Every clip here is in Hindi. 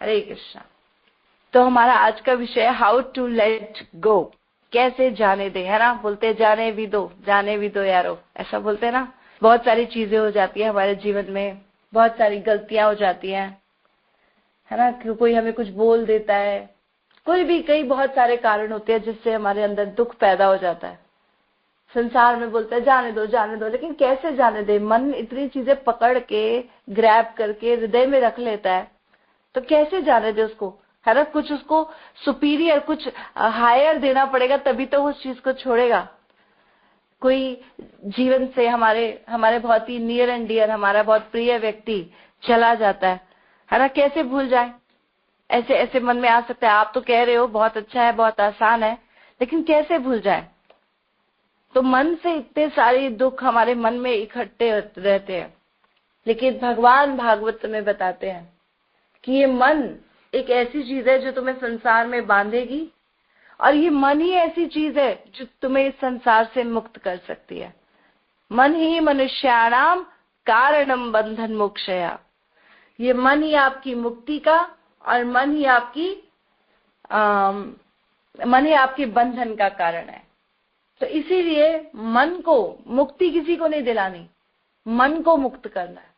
हरे कृष्णा। तो हमारा आज का विषय है हाउ टू लेट गो, कैसे जाने दे, है ना। बोलते जाने भी दो यारो, ऐसा बोलते हैं ना। बहुत सारी चीजें हो जाती है हमारे जीवन में, बहुत सारी गलतियां हो जाती हैं, है ना। कोई हमें कुछ बोल देता है, कोई भी, कई बहुत सारे कारण होते हैं जिससे हमारे अंदर दुख पैदा हो जाता है। संसार में बोलता है जाने दो, लेकिन कैसे जाने दे। मन इतनी चीजें पकड़ के, ग्रैब करके हृदय में रख लेता है, तो कैसे जाने दे उसको, है ना। कुछ उसको सुपीरियर, कुछ हायर देना पड़ेगा, तभी तो उस चीज को छोड़ेगा। कोई जीवन से हमारे बहुत ही नियर एंड डियर, हमारा बहुत प्रिय व्यक्ति चला जाता है ना। कैसे भूल जाए, ऐसे ऐसे मन में आ सकता है। आप तो कह रहे हो बहुत अच्छा है, बहुत आसान है, लेकिन कैसे भूल जाए। तो मन से इतने सारे दुख हमारे मन में इकट्ठे रहते हैं, लेकिन भगवान भागवत में बताते हैं कि ये मन एक ऐसी चीज है जो तुम्हें संसार में बांधेगी, और ये मन ही ऐसी चीज है जो तुम्हें इस संसार से मुक्त कर सकती है। मन ही मनुष्याणाम कारणम बंधन मोक्षया। ये मन ही आपकी मुक्ति का, और मन ही आपकी बंधन का कारण है। तो इसीलिए मन को मुक्ति किसी को नहीं दिलानी, मन को मुक्त करना है।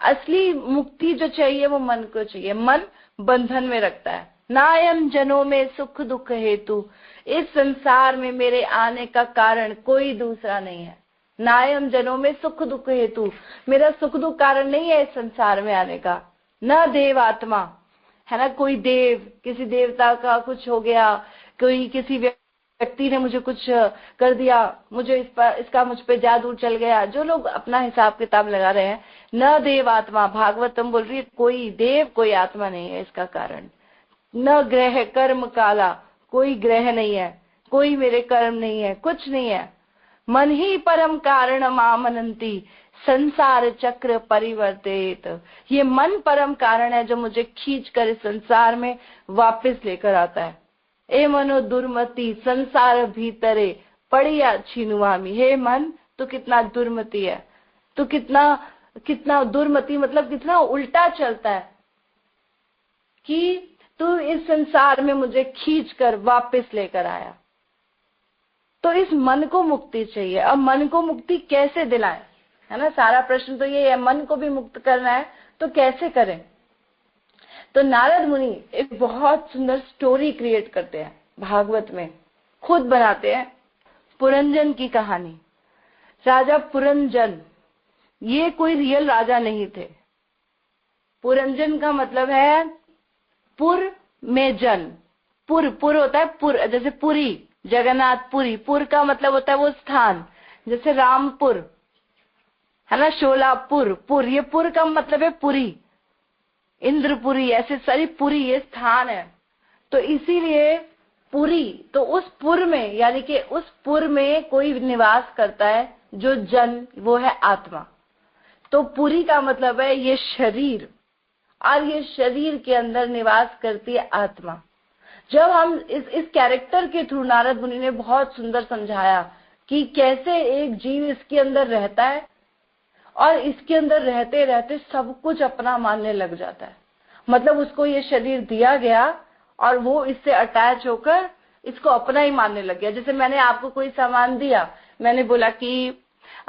असली मुक्ति जो चाहिए वो मन को चाहिए। मन बंधन में रखता है। नायम जनों में सुख दुख हेतु, इस संसार में मेरे आने का कारण कोई दूसरा नहीं है। नायम जनों में सुख दुख हेतु, मेरा सुख दुख कारण नहीं है इस संसार में आने का। न देव आत्मा, है ना। कोई देव, किसी देवता का कुछ हो गया, कोई किसी व्यक्ति ने मुझे कुछ कर दिया, मुझे इसका मुझ पे जादू चल गया, जो लोग अपना हिसाब किताब लगा रहे हैं। न देव आत्मा, भागवतम बोल रही है कोई देव कोई आत्मा नहीं है इसका कारण। न ग्रह कर्म काला, कोई ग्रह नहीं है, कोई मेरे कर्म नहीं है, कुछ नहीं है। मन ही परम कारण मामनंती, संसार चक्र परिवर्तित। ये मन परम कारण है जो मुझे खींच कर इस संसार में वापस लेकर आता है। ए मनो दुर्मति संसार भीतरे पड़िया छीनुआमी। हे मन, तू कितना दुर्मति है, तू कितना दुर्मति, मतलब कितना उल्टा चलता है कि तू इस संसार में मुझे खींच कर वापस लेकर आया। तो इस मन को मुक्ति चाहिए। अब मन को मुक्ति कैसे दिलाएं, है ना। सारा प्रश्न तो ये है, मन को भी मुक्त करना है तो कैसे करें। तो नारद मुनि एक बहुत सुंदर स्टोरी क्रिएट करते हैं भागवत में, खुद बनाते हैं पुरंजन की कहानी। राजा पुरंजन, ये कोई रियल राजा नहीं थे। पुरंजन का मतलब है पुर में जन। पुर होता है पुर, जैसे पुरी, जगन्नाथपुरी। पुर का मतलब होता है वो स्थान, जैसे रामपुर, है ना, शोलापुर। पुर, ये पुर का मतलब है पुरी, इंद्रपुरी, ऐसे सारी पुरी ये स्थान है। तो इसीलिए पुरी, तो उस पुर में, यानी कि उस पुर में कोई निवास करता है जो जन, वो है आत्मा। तो पुरी का मतलब है ये शरीर, और ये शरीर के अंदर निवास करती है आत्मा। जब हम इस कैरेक्टर के थ्रू नारद मुनि ने बहुत सुंदर समझाया कि कैसे एक जीव इसके अंदर रहता है, और इसके अंदर रहते रहते सब कुछ अपना मानने लग जाता है। मतलब उसको ये शरीर दिया गया और वो इससे अटैच होकर इसको अपना ही मानने लग गया। जैसे मैंने आपको कोई सामान दिया, मैंने बोला कि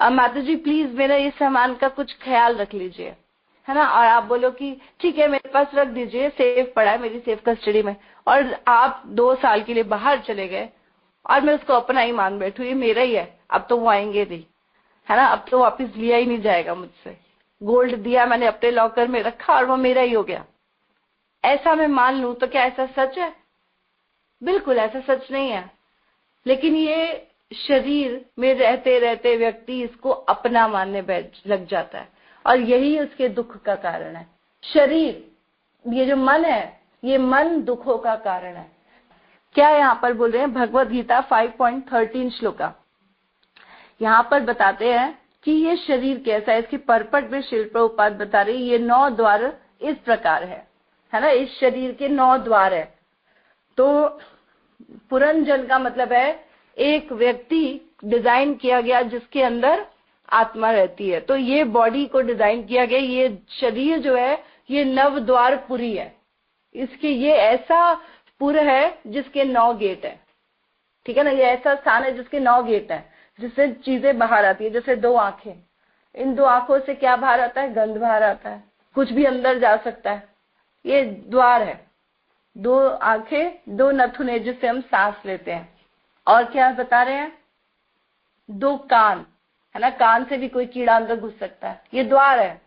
माता जी प्लीज मेरा ये सामान का कुछ ख्याल रख लीजिए, है ना। और आप बोलो कि ठीक है मेरे पास रख दीजिए, सेफ पड़ा है मेरी सेफ कस्टडी में। और आप 2 साल के लिए बाहर चले गए और मैं उसको अपना ही मान बैठू, ये मेरा ही है, अब तो वो आएंगे नहीं, है ना, अब तो वापस लिया ही नहीं जाएगा मुझसे। गोल्ड दिया मैंने, अपने लॉकर में रखा और वो मेरा ही हो गया, ऐसा मैं मान लूं तो क्या ऐसा सच है? बिल्कुल ऐसा सच नहीं है। लेकिन ये शरीर में रहते रहते व्यक्ति इसको अपना मानने लग जाता है, और यही उसके दुख का कारण है। शरीर, ये जो मन है, ये मन दुखों का कारण है। क्या यहाँ पर बोल रहे हैं, भगवद गीता 5.13 श्लोका, यहाँ पर बताते हैं कि ये शरीर कैसा है। इसकी परपट में शिल प्रभुपाद बता रही, ये 9 द्वार इस प्रकार है ना। इस शरीर के 9 द्वार है। तो पुरंजन का मतलब है एक व्यक्ति डिजाइन किया गया जिसके अंदर आत्मा रहती है। तो ये बॉडी को डिजाइन किया गया, ये शरीर जो है ये 9 द्वार पुरी है, इसके ये ऐसा पुर है जिसके 9 गेट है, ठीक है ना। ये ऐसा स्थान है जिसके 9 गेट है, जिससे चीजें बाहर आती है। जैसे 2 आंखें, इन 2 आंखों से क्या बाहर आता है? गंध बाहर आता है, कुछ भी अंदर जा सकता है। ये द्वार है। 2 आंखें, 2 नथुने जिससे हम सांस लेते हैं। और क्या बता रहे हैं? 2 कान है ना, कान से भी कोई कीड़ा अंदर घुस सकता है। ये द्वार है।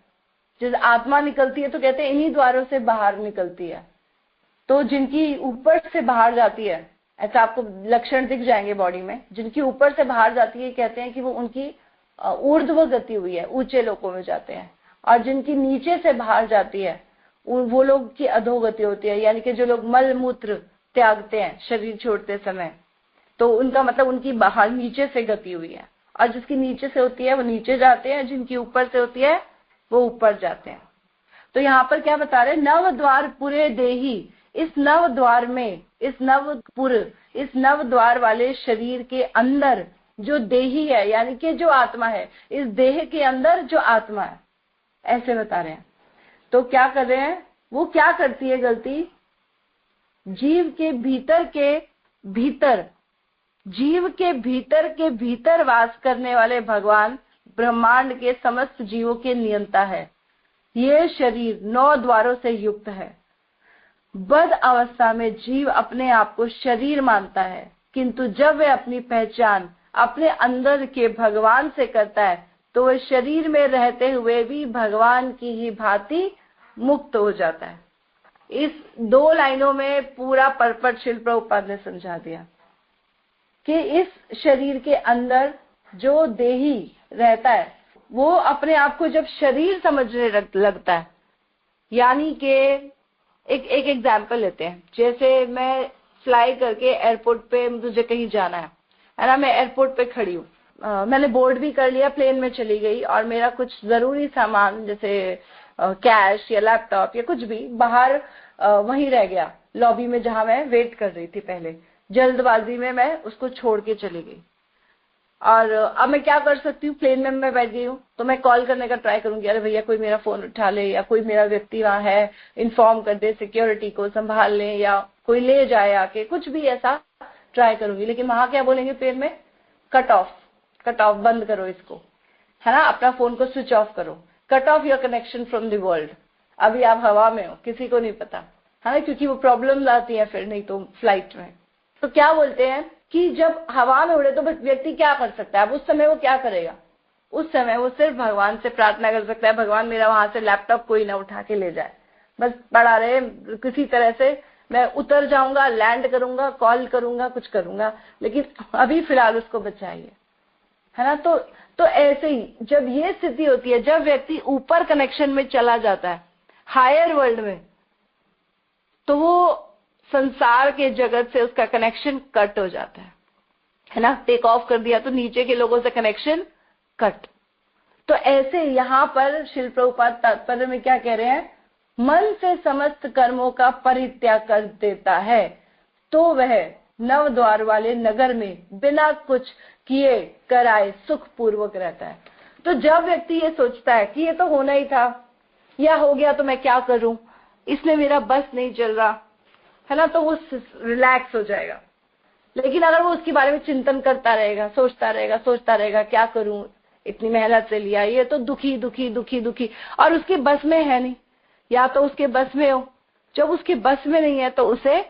जब आत्मा निकलती है तो कहते हैं इन्हीं द्वारों से बाहर निकलती है। तो जिनकी ऊपर से बाहर जाती है, ऐसा आपको लक्षण दिख जाएंगे बॉडी में, जिनकी ऊपर से बाहर जाती है कहते हैं कि वो उनकी ऊर्ध्व गति हुई है, ऊंचे लोकों में जाते हैं। और जिनकी नीचे से बाहर जाती है वो लोग की अधोगति होती है, यानी कि जो लोग मल मूत्र त्यागते हैं शरीर छोड़ते समय, तो उनका मतलब उनकी बाहर नीचे से गति हुई है। और जिसकी नीचे से होती है वो नीचे जाते हैं, जिनकी ऊपर से होती है वो ऊपर जाते हैं। तो यहाँ पर क्या बता रहे हैं? नव द्वार पूरे देही, इस नव द्वार में, इस नवपुर, इस नव द्वार वाले शरीर के अंदर जो देही है, यानी कि जो आत्मा है, इस देह के अंदर जो आत्मा है, ऐसे बता रहे हैं। तो क्या कर रहे हैं? वो क्या करती है गलती? जीव के भीतर जीव के भीतर वास करने वाले भगवान ब्रह्मांड के समस्त जीवों के नियंता है। ये शरीर 9 द्वारों से युक्त है। बद्ध अवस्था में जीव अपने आप को शरीर मानता है, किंतु जब वह अपनी पहचान अपने अंदर के भगवान से करता है तो वह शरीर में रहते हुए भी भगवान की ही भांति मुक्त हो जाता है। इस 2 लाइनों में पूरा पर्पट शिल प्रभुपाद ने समझा दिया कि इस शरीर के अंदर जो देही रहता है वो अपने आप को जब शरीर समझने लगता है, यानी कि एक एग्जाम्पल लेते हैं। जैसे मैं फ्लाई करके एयरपोर्ट पे मुझे कहीं जाना है ना, मैं एयरपोर्ट पे खड़ी हूँ, मैंने बोर्ड भी कर लिया, प्लेन में चली गई और मेरा कुछ जरूरी सामान जैसे कैश या लैपटॉप या कुछ भी बाहर वहीं रह गया लॉबी में जहां मैं वेट कर रही थी। पहले जल्दबाजी में मैं उसको छोड़ के चली गई और अब मैं क्या कर सकती हूँ? प्लेन में मैं बैठ गई हूँ तो मैं कॉल करने का ट्राई करूंगी, अरे भैया कोई मेरा फोन उठा ले, या कोई मेरा व्यक्ति वहां है इन्फॉर्म कर दे, सिक्योरिटी को संभाल ले, या कोई ले जाए आके, कुछ भी ऐसा ट्राई करूंगी। लेकिन वहां क्या बोलेंगे प्लेन में? कट ऑफ, बंद करो इसको, है ना, अपना फोन को स्विच ऑफ करो, cut off your connection from the world. अभी आप हवा में हो, किसी को नहीं पता, है ना, क्योंकि वो प्रॉब्लम आती है फिर नहीं तो फ्लाइट में। तो क्या बोलते हैं कि जब हवा में उड़े तो व्यक्ति क्या कर सकता है? अब उस समय वो क्या करेगा? उस समय वो सिर्फ भगवान से प्रार्थना कर सकता है, भगवान मेरा वहां से लैपटॉप कोई ना उठा के ले जाए, बस पड़ा रहे, किसी तरह से मैं उतर जाऊंगा, लैंड करूंगा, कॉल करूंगा, कुछ करूंगा, लेकिन अभी फिलहाल उसको बचाइए, है ना। तो ऐसे ही जब ये स्थिति होती है, जब व्यक्ति ऊपर कनेक्शन में चला जाता है, हायर वर्ल्ड में, तो वो संसार के जगत से उसका कनेक्शन कट हो जाता है ना। टेक ऑफ कर दिया तो नीचे के लोगों से कनेक्शन कट। तो ऐसे यहाँ पर श्रील प्रभुपाद तात्पर्य में क्या कह रहे हैं? मन से समस्त कर्मों का परित्याग कर देता है तो वह नव द्वार वाले नगर में बिना कुछ किए कराए सुख पूर्वक रहता है। तो जब व्यक्ति ये सोचता है कि ये तो होना ही था, या हो गया तो मैं क्या करूं, इसमें मेरा बस नहीं चल रहा, है ना, तो वो रिलैक्स हो जाएगा। लेकिन अगर वो उसके बारे में चिंतन करता रहेगा, सोचता रहेगा क्या करूं, इतनी मेहनत से लिया, ये तो दुखी और उसके बस में है नहीं, या तो उसके बस में हो, जब उसके बस में नहीं है तो उसे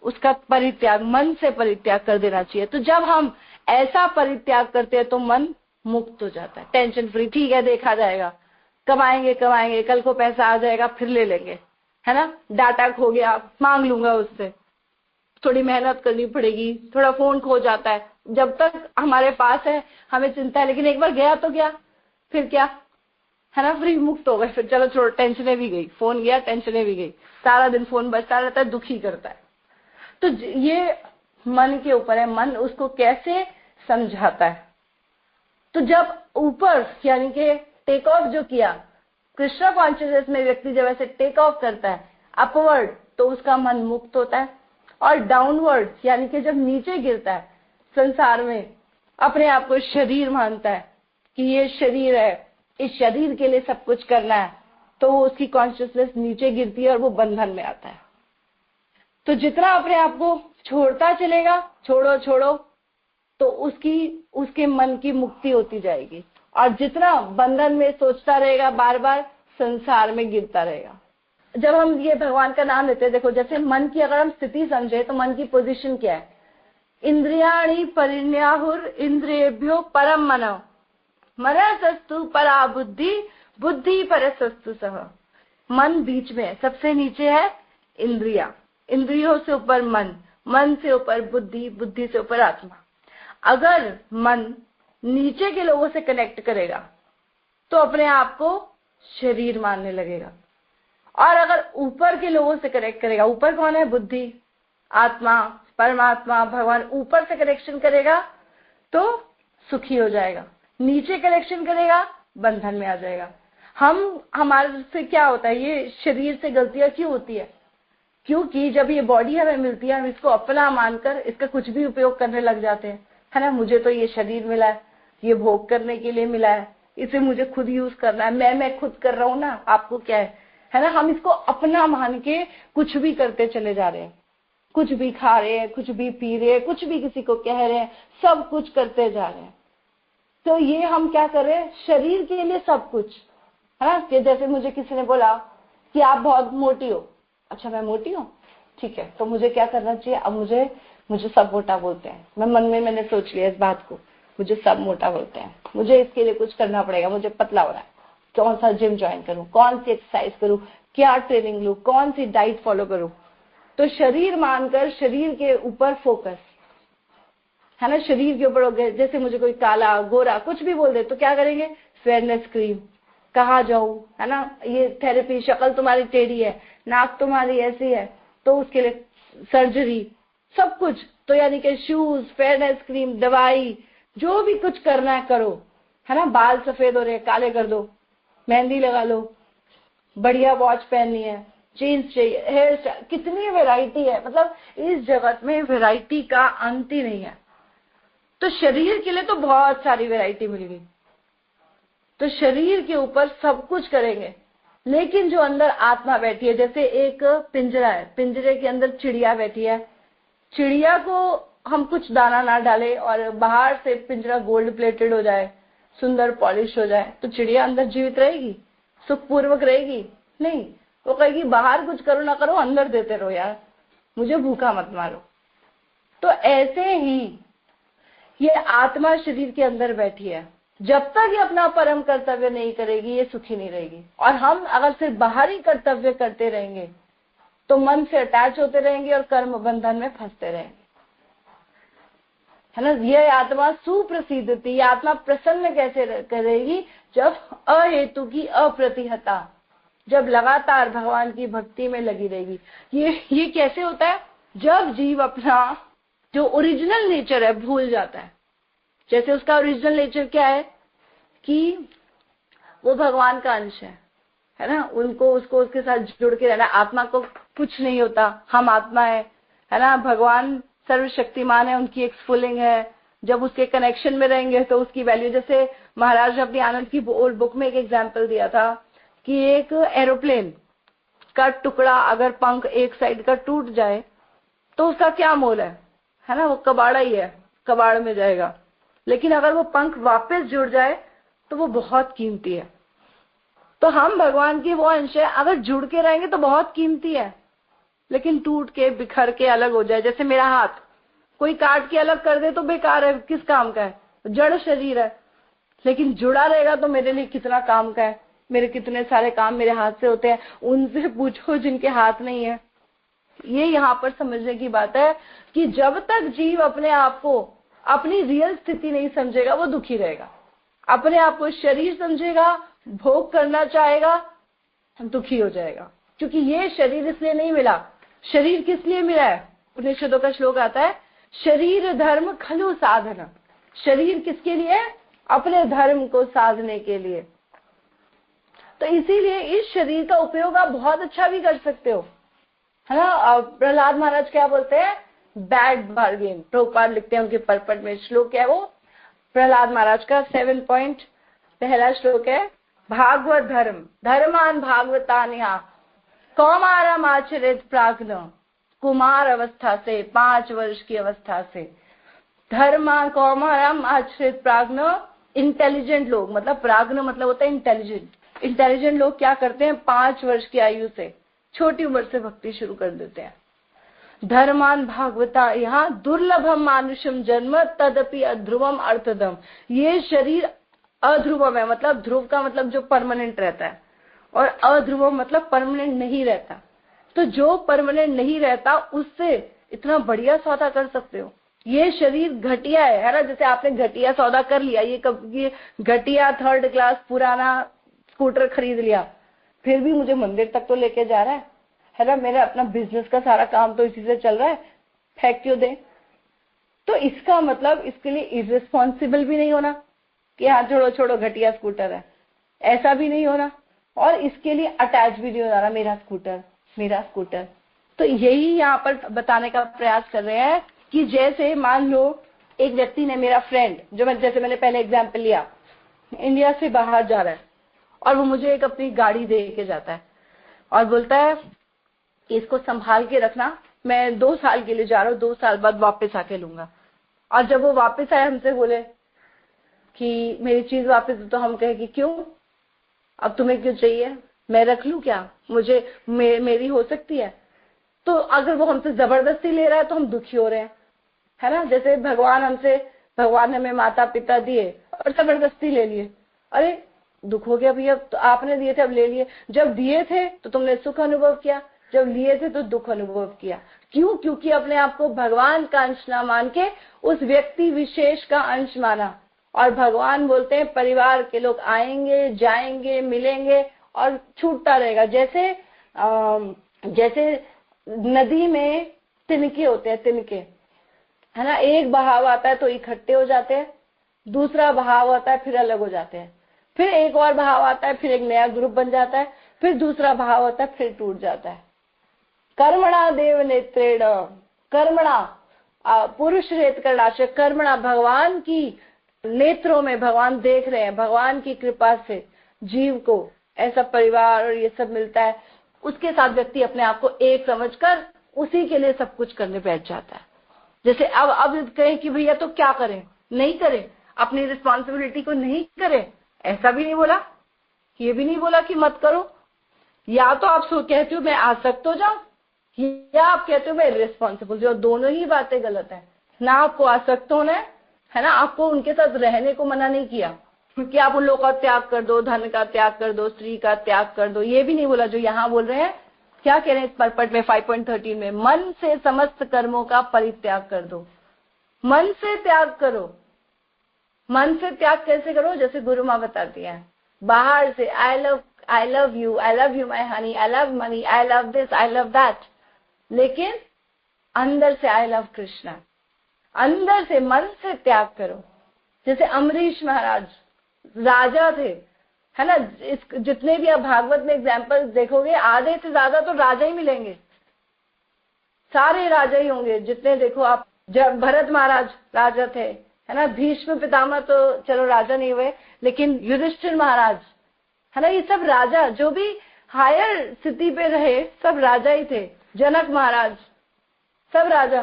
उसका परित्याग, मन से परित्याग कर देना चाहिए। तो जब हम ऐसा परित्याग करते हैं तो मन मुक्त हो जाता है, टेंशन फ्री। ठीक है, देखा जाएगा, कमाएंगे, कल को पैसा आ जाएगा फिर ले लेंगे, है ना, डाटा खो गया मांग लूंगा उससे, थोड़ी मेहनत करनी पड़ेगी, थोड़ा फोन खो जाता है, जब तक हमारे पास है हमें चिंता है, लेकिन एक बार गया तो गया, फिर क्या, है ना, फ्री मुक्त हो गए, फिर चलो छोड़ो, टेंशनें भी गई, फोन गया, टेंशनें भी गई, सारा दिन फोन बजता रहता है, दुखी करता है। तो ये मन के ऊपर है, मन उसको कैसे समझाता है। तो जब ऊपर यानी कि टेक ऑफ जो किया, कृष्णा कॉन्शियसनेस में व्यक्ति जब ऐसे टेक ऑफ करता है अपवर्ड, तो उसका मन मुक्त होता है। और डाउनवर्ड यानी कि जब नीचे गिरता है संसार में, अपने आप को शरीर मानता है कि ये शरीर है, इस शरीर के लिए सब कुछ करना है, तो उसकी कॉन्शियसनेस नीचे गिरती है और वो बंधन में आता है। तो जितना अपने आप को छोड़ता चलेगा, छोड़ो छोड़ो, तो उसके मन की मुक्ति होती जाएगी। और जितना बंधन में सोचता रहेगा, बार बार संसार में गिरता रहेगा। जब हम ये भगवान का नाम लेते हैं, देखो जैसे मन की अगर हम स्थिति समझे तो मन की पोजीशन क्या है? इंद्रियाणि परिण्याहुर इंद्रियेभ्यो परम मनः, मनसस्तु परा बुद्धि, बुद्धि परसस्तु सह। मन बीच में, सबसे नीचे है इंद्रिया, इंद्रियों से ऊपर मन, मन से ऊपर बुद्धि, बुद्धि से ऊपर आत्मा। अगर मन नीचे के लोगों से कनेक्ट करेगा तो अपने आप को शरीर मानने लगेगा, और अगर ऊपर के लोगों से कनेक्ट करेगा, ऊपर कौन है? बुद्धि, आत्मा, परमात्मा, भगवान, ऊपर से कनेक्शन करेगा तो सुखी हो जाएगा। नीचे कनेक्शन करेगा, बंधन में आ जाएगा। हमारे से क्या होता है, ये शरीर से गलतियां क्यों होती है? क्योंकि जब ये बॉडी हमें मिलती है, हम इसको अपना मानकर इसका कुछ भी उपयोग करने लग जाते हैं, है ना। मुझे तो ये शरीर मिला है, ये भोग करने के लिए मिला है, इसे मुझे खुद यूज करना है, मैं खुद कर रहा हूँ ना, आपको क्या है ना। हम इसको अपना मान के कुछ भी करते चले जा रहे हैं, कुछ भी खा रहे हैं, कुछ भी पी रहे हैं, कुछ भी किसी को कह रहे हैं, सब कुछ करते जा रहे हैं। तो ये हम क्या कर रहे हैं? शरीर के लिए सब कुछ, है ना। कि जैसे मुझे किसी ने बोला कि आप बहुत मोटी हो, अच्छा मैं मोटी हूँ, ठीक है, तो मुझे क्या करना चाहिए? अब मुझे सब मोटा बोलते हैं, मैंने सोच लिया इस बात को, मुझे सब मोटा बोलते हैं, मुझे इसके लिए कुछ करना पड़ेगा, मुझे पतला हो रहा है, कौन सा जिम ज्वाइन करूं, कौन सी एक्सरसाइज करूं, क्या ट्रेनिंग लूं, कौन सी डाइट फॉलो करूं। तो शरीर मानकर शरीर के ऊपर फोकस, है ना, शरीर के ऊपर हो गए। जैसे मुझे कोई काला गोरा कुछ भी बोल दे तो क्या करेंगे? फेयरनेस क्रीम, कहाँ जाऊं, है ना, ये थेरेपी, शक्ल तुम्हारी टेढ़ी है, नाक तुम्हारी ऐसी है, तो उसके लिए सर्जरी, सब कुछ। तो यानी कि शूज, फेयरनेस क्रीम, दवाई, जो भी कुछ करना है करो, है ना। बाल सफेद हो रहे, काले कर दो, मेहंदी लगा लो, बढ़िया वॉच पहननी है, जीन्स चाहिए, हेयर स्टाइल, कितनी वैरायटी है। मतलब इस जगत में वैरायटी का अंत ही नहीं है। तो शरीर के लिए तो बहुत सारी वैरायटी मिल गई, तो शरीर के ऊपर सब कुछ करेंगे। लेकिन जो अंदर आत्मा बैठी है, जैसे एक पिंजरा है, पिंजरे के अंदर चिड़िया बैठी है, चिड़िया को हम कुछ दाना ना डाले और बाहर से पिंजरा गोल्ड प्लेटेड हो जाए, सुंदर पॉलिश हो जाए, तो चिड़िया अंदर जीवित रहेगी, सुखपूर्वक रहेगी? नहीं, वो कहेगी बाहर कुछ करो ना करो, अंदर देते रहो यार, मुझे भूखा मत मारो। तो ऐसे ही ये आत्मा शरीर के अंदर बैठी है, जब तक ये अपना परम कर्तव्य नहीं करेगी ये सुखी नहीं रहेगी। और हम अगर सिर्फ बाहरी कर्तव्य करते रहेंगे तो मन से अटैच होते रहेंगे और कर्म बंधन में फंसते रहेंगे, है ना। ये आत्मा सुप्रसिद्ध थी, ये आत्मा प्रसन्न कैसे करेगी? जब अहेतु की अप्रतिहता, जब लगातार भगवान की भक्ति में लगी रहेगी। ये कैसे होता है? जब जीव अपना जो ओरिजिनल नेचर है भूल जाता है। जैसे उसका ओरिजिनल नेचर क्या है कि वो भगवान का अंश है ना, उसको उसके साथ जुड़ के रहना। आत्मा को कुछ नहीं होता, हम आत्मा है ना, भगवान सर्वशक्तिमान है, उनकी एक स्फुलिंग है। जब उसके कनेक्शन में रहेंगे तो उसकी वैल्यू, जैसे महाराज अपनी आनंद की ओल्ड बुक में एक एग्जाम्पल दिया था कि एक एरोप्लेन का टुकड़ा अगर पंख एक साइड का टूट जाए तो उसका क्या मोल है ना, वो कबाड़ा ही है, कबाड़ में जाएगा। लेकिन अगर वो पंख वापस जुड़ जाए तो वो बहुत कीमती है। तो हम भगवान के वो अंश है, अगर जुड़ के रहेंगे तो बहुत कीमती है, लेकिन टूट के बिखर के अलग हो जाए, जैसे मेरा हाथ कोई काट के अलग कर दे तो बेकार है, किस काम का है, जड़ शरीर है। लेकिन जुड़ा रहेगा तो मेरे लिए कितना काम का है। मेरे कितने सारे काम मेरे हाथ से होते हैं, उनसे पूछो जिनके हाथ नहीं है। ये यहाँ पर समझने की बात है कि जब तक जीव अपने आप को अपनी रियल स्थिति नहीं समझेगा वो दुखी रहेगा। अपने आप को शरीर समझेगा, भोग करना चाहेगा, दुखी हो जाएगा। क्योंकि ये शरीर इसलिए नहीं मिला। शरीर किस लिए मिला है? उपनिषदों का श्लोक आता है, शरीर धर्म खलु साधन। शरीर किसके लिए? अपने धर्म को साधने के लिए। तो इसीलिए इस शरीर का उपयोग आप बहुत अच्छा भी कर सकते हो, है ना। प्रहलाद महाराज क्या बोलते हैं? Bad bargain. प्रभुपाद लिखते हैं उनके परपट में, श्लोक है वो प्रहलाद महाराज का 7 पॉइंट पहला श्लोक है, भागवत धर्म धर्मान भागवतान्या कौमारम आचरित प्राज्ञ कुमार अवस्था से, 5 वर्ष की अवस्था से। धर्मा कौमारम आश्रित प्राज्ञ, इंटेलिजेंट लोग, मतलब प्राज्ञ मतलब होता है इंटेलिजेंट। इंटेलिजेंट लोग क्या करते हैं, 5 वर्ष की आयु से, छोटी उम्र से भक्ति शुरू कर देते हैं। धर्मान भागवता, यहाँ दुर्लभम मानुषम जन्म तदपि अध्रुवम अर्थदम। ये शरीर अध्रुवम है, मतलब ध्रुव का मतलब जो परमानेंट रहता है, और अध्रुवम मतलब परमानेंट नहीं रहता। तो जो परमानेंट नहीं रहता उससे इतना बढ़िया सौदा कर सकते हो। ये शरीर घटिया है ना, जैसे आपने घटिया सौदा कर लिया, ये घटिया 3rd क्लास पुराना स्कूटर खरीद लिया, फिर भी मुझे मंदिर तक तो लेके जा रहा है ना, मेरा अपना बिजनेस का सारा काम तो इसी से चल रहा है, फेंक क्यों दे। तो इसका मतलब इसके लिए इररिस्पॉन्सिबल भी नहीं होना कि हाँ छोड़ो छोड़ो घटिया स्कूटर है, ऐसा भी नहीं होना, और इसके लिए अटैच भी नहीं हो रहा मेरा स्कूटर मेरा स्कूटर। तो यही यहाँ पर बताने का प्रयास कर रहे हैं कि जैसे मान लो एक व्यक्ति ने, मेरा फ्रेंड जो जैसे मैंने पहले एग्जाम्पल लिया, इंडिया से बाहर जा रहा है और वो मुझे एक अपनी गाड़ी दे के जाता है और बोलता है इसको संभाल के रखना, मैं 2 साल के लिए जा रहा हूँ, 2 साल बाद वापस आके लूंगा। और जब वो वापस आए हमसे बोले कि मेरी चीज वापस, तो हम कहे कि क्यों, अब तुम्हें क्यों चाहिए, मैं रख लूं क्या, मुझे मेरी हो सकती है। तो अगर वो हमसे जबरदस्ती ले रहा है तो हम दुखी हो रहे हैं, है ना। जैसे भगवान ने हमें माता पिता दिए और जबरदस्ती ले लिए, अरे दुख हो गया भैया, तो आपने दिए थे अब ले लिए। जब दिए थे तो तुमने सुख अनुभव किया, जब लिए थे तो दुख अनुभव किया। क्यों? क्योंकि अपने आप को भगवान का अंश ना मान के उस व्यक्ति विशेष का अंश माना। और भगवान बोलते हैं परिवार के लोग आएंगे जाएंगे मिलेंगे और छूटता रहेगा। जैसे नदी में तिनके होते हैं, तिनके, है ना, एक बहाव आता है तो इकट्ठे हो जाते हैं, दूसरा बहाव आता है फिर अलग हो जाते हैं, फिर एक और बहाव आता है फिर एक नया ग्रुप बन जाता है, फिर दूसरा बहाव आता है फिर टूट जाता है। कर्मणा देव नेत्रेण, कर्मणा पुरुष रेत करणाश, कर्मणा भगवान की नेत्रों में भगवान देख रहे हैं, भगवान की कृपा से जीव को ऐसा परिवार और ये सब मिलता है, उसके साथ व्यक्ति अपने आप को एक समझकर उसी के लिए सब कुछ करने बैठ जाता है। जैसे अब कहें कि भैया तो क्या करें, नहीं करें, अपनी रिस्पॉन्सिबिलिटी को नहीं करें, ऐसा भी नहीं बोला, ये भी नहीं बोला कि मत करो। या तो आप कहते हो मैं आसक्त हो जाऊं, या आप कहते हो मैं रिस्पॉन्सिबल हूं, दोनों ही बातें गलत है। ना आपको आसक्त होना है ना, आपको उनके साथ रहने को मना नहीं किया कि आप उन लोगों का त्याग कर दो, धन का त्याग कर दो, स्त्री का त्याग कर दो, ये भी नहीं बोला जो यहाँ बोल रहे हैं। क्या कह रहे हैं इस पर्पट में 5.13 में, मन से समस्त कर्मों का परित्याग कर दो। मन से त्याग करो। मन से त्याग कैसे करो, जैसे गुरु माँ बताती है, बाहर से I love you my Honey, I love money, I love this, I love that, लेकिन अंदर से आई लव कृष्णा, अंदर से मन से त्याग करो। जैसे अम्बरीश महाराज राजा थे, है ना, जितने भी आप भागवत में एग्जाम्पल देखोगे आधे से ज्यादा तो राजा ही मिलेंगे, सारे राजा ही होंगे जितने देखो आप। जब भरत महाराज राजा थे, है ना, भीष्म पितामह तो चलो राजा नहीं हुए, लेकिन युधिष्ठिर महाराज, है ना, ये सब राजा, जो भी हायर स्थिति पे रहे सब राजा ही थे। जनक महाराज सब राजा।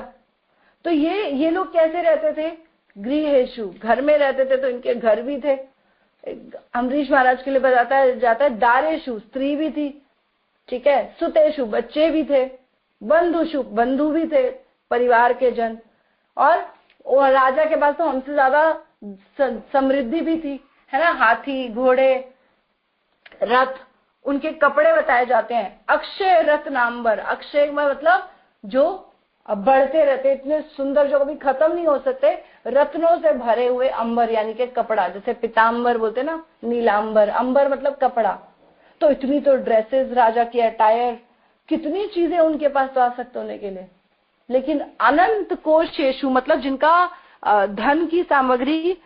तो ये लोग कैसे रहते थे, गृहेशु, घर में रहते थे, तो इनके घर भी थे। अम्बरीश महाराज के लिए बताया जाता है दारेशु, स्त्री भी थी, ठीक है, सुतेशु, बच्चे भी थे, बंधुशु, बंधु भी थे, परिवार के जन, और राजा के पास तो हमसे ज्यादा समृद्धि भी थी, है ना, हाथी, घोड़े, रथ, उनके कपड़े बताए जाते हैं अक्षय रत्नांबर। अक्षय मतलब जो बढ़ते रहते, इतने सुंदर जो कभी खत्म नहीं हो सकते, रत्नों से भरे हुए अंबर यानी के कपड़ा, जैसे पीतांबर बोलते ना, नीलांबर, अंबर मतलब कपड़ा। तो इतनी तो ड्रेसेस, राजा की अटायर, कितनी चीजें उनके पास तो आसक्त होने के लिए। लेकिन अनंत कोशेषु मतलब जिनका धन की सामग्री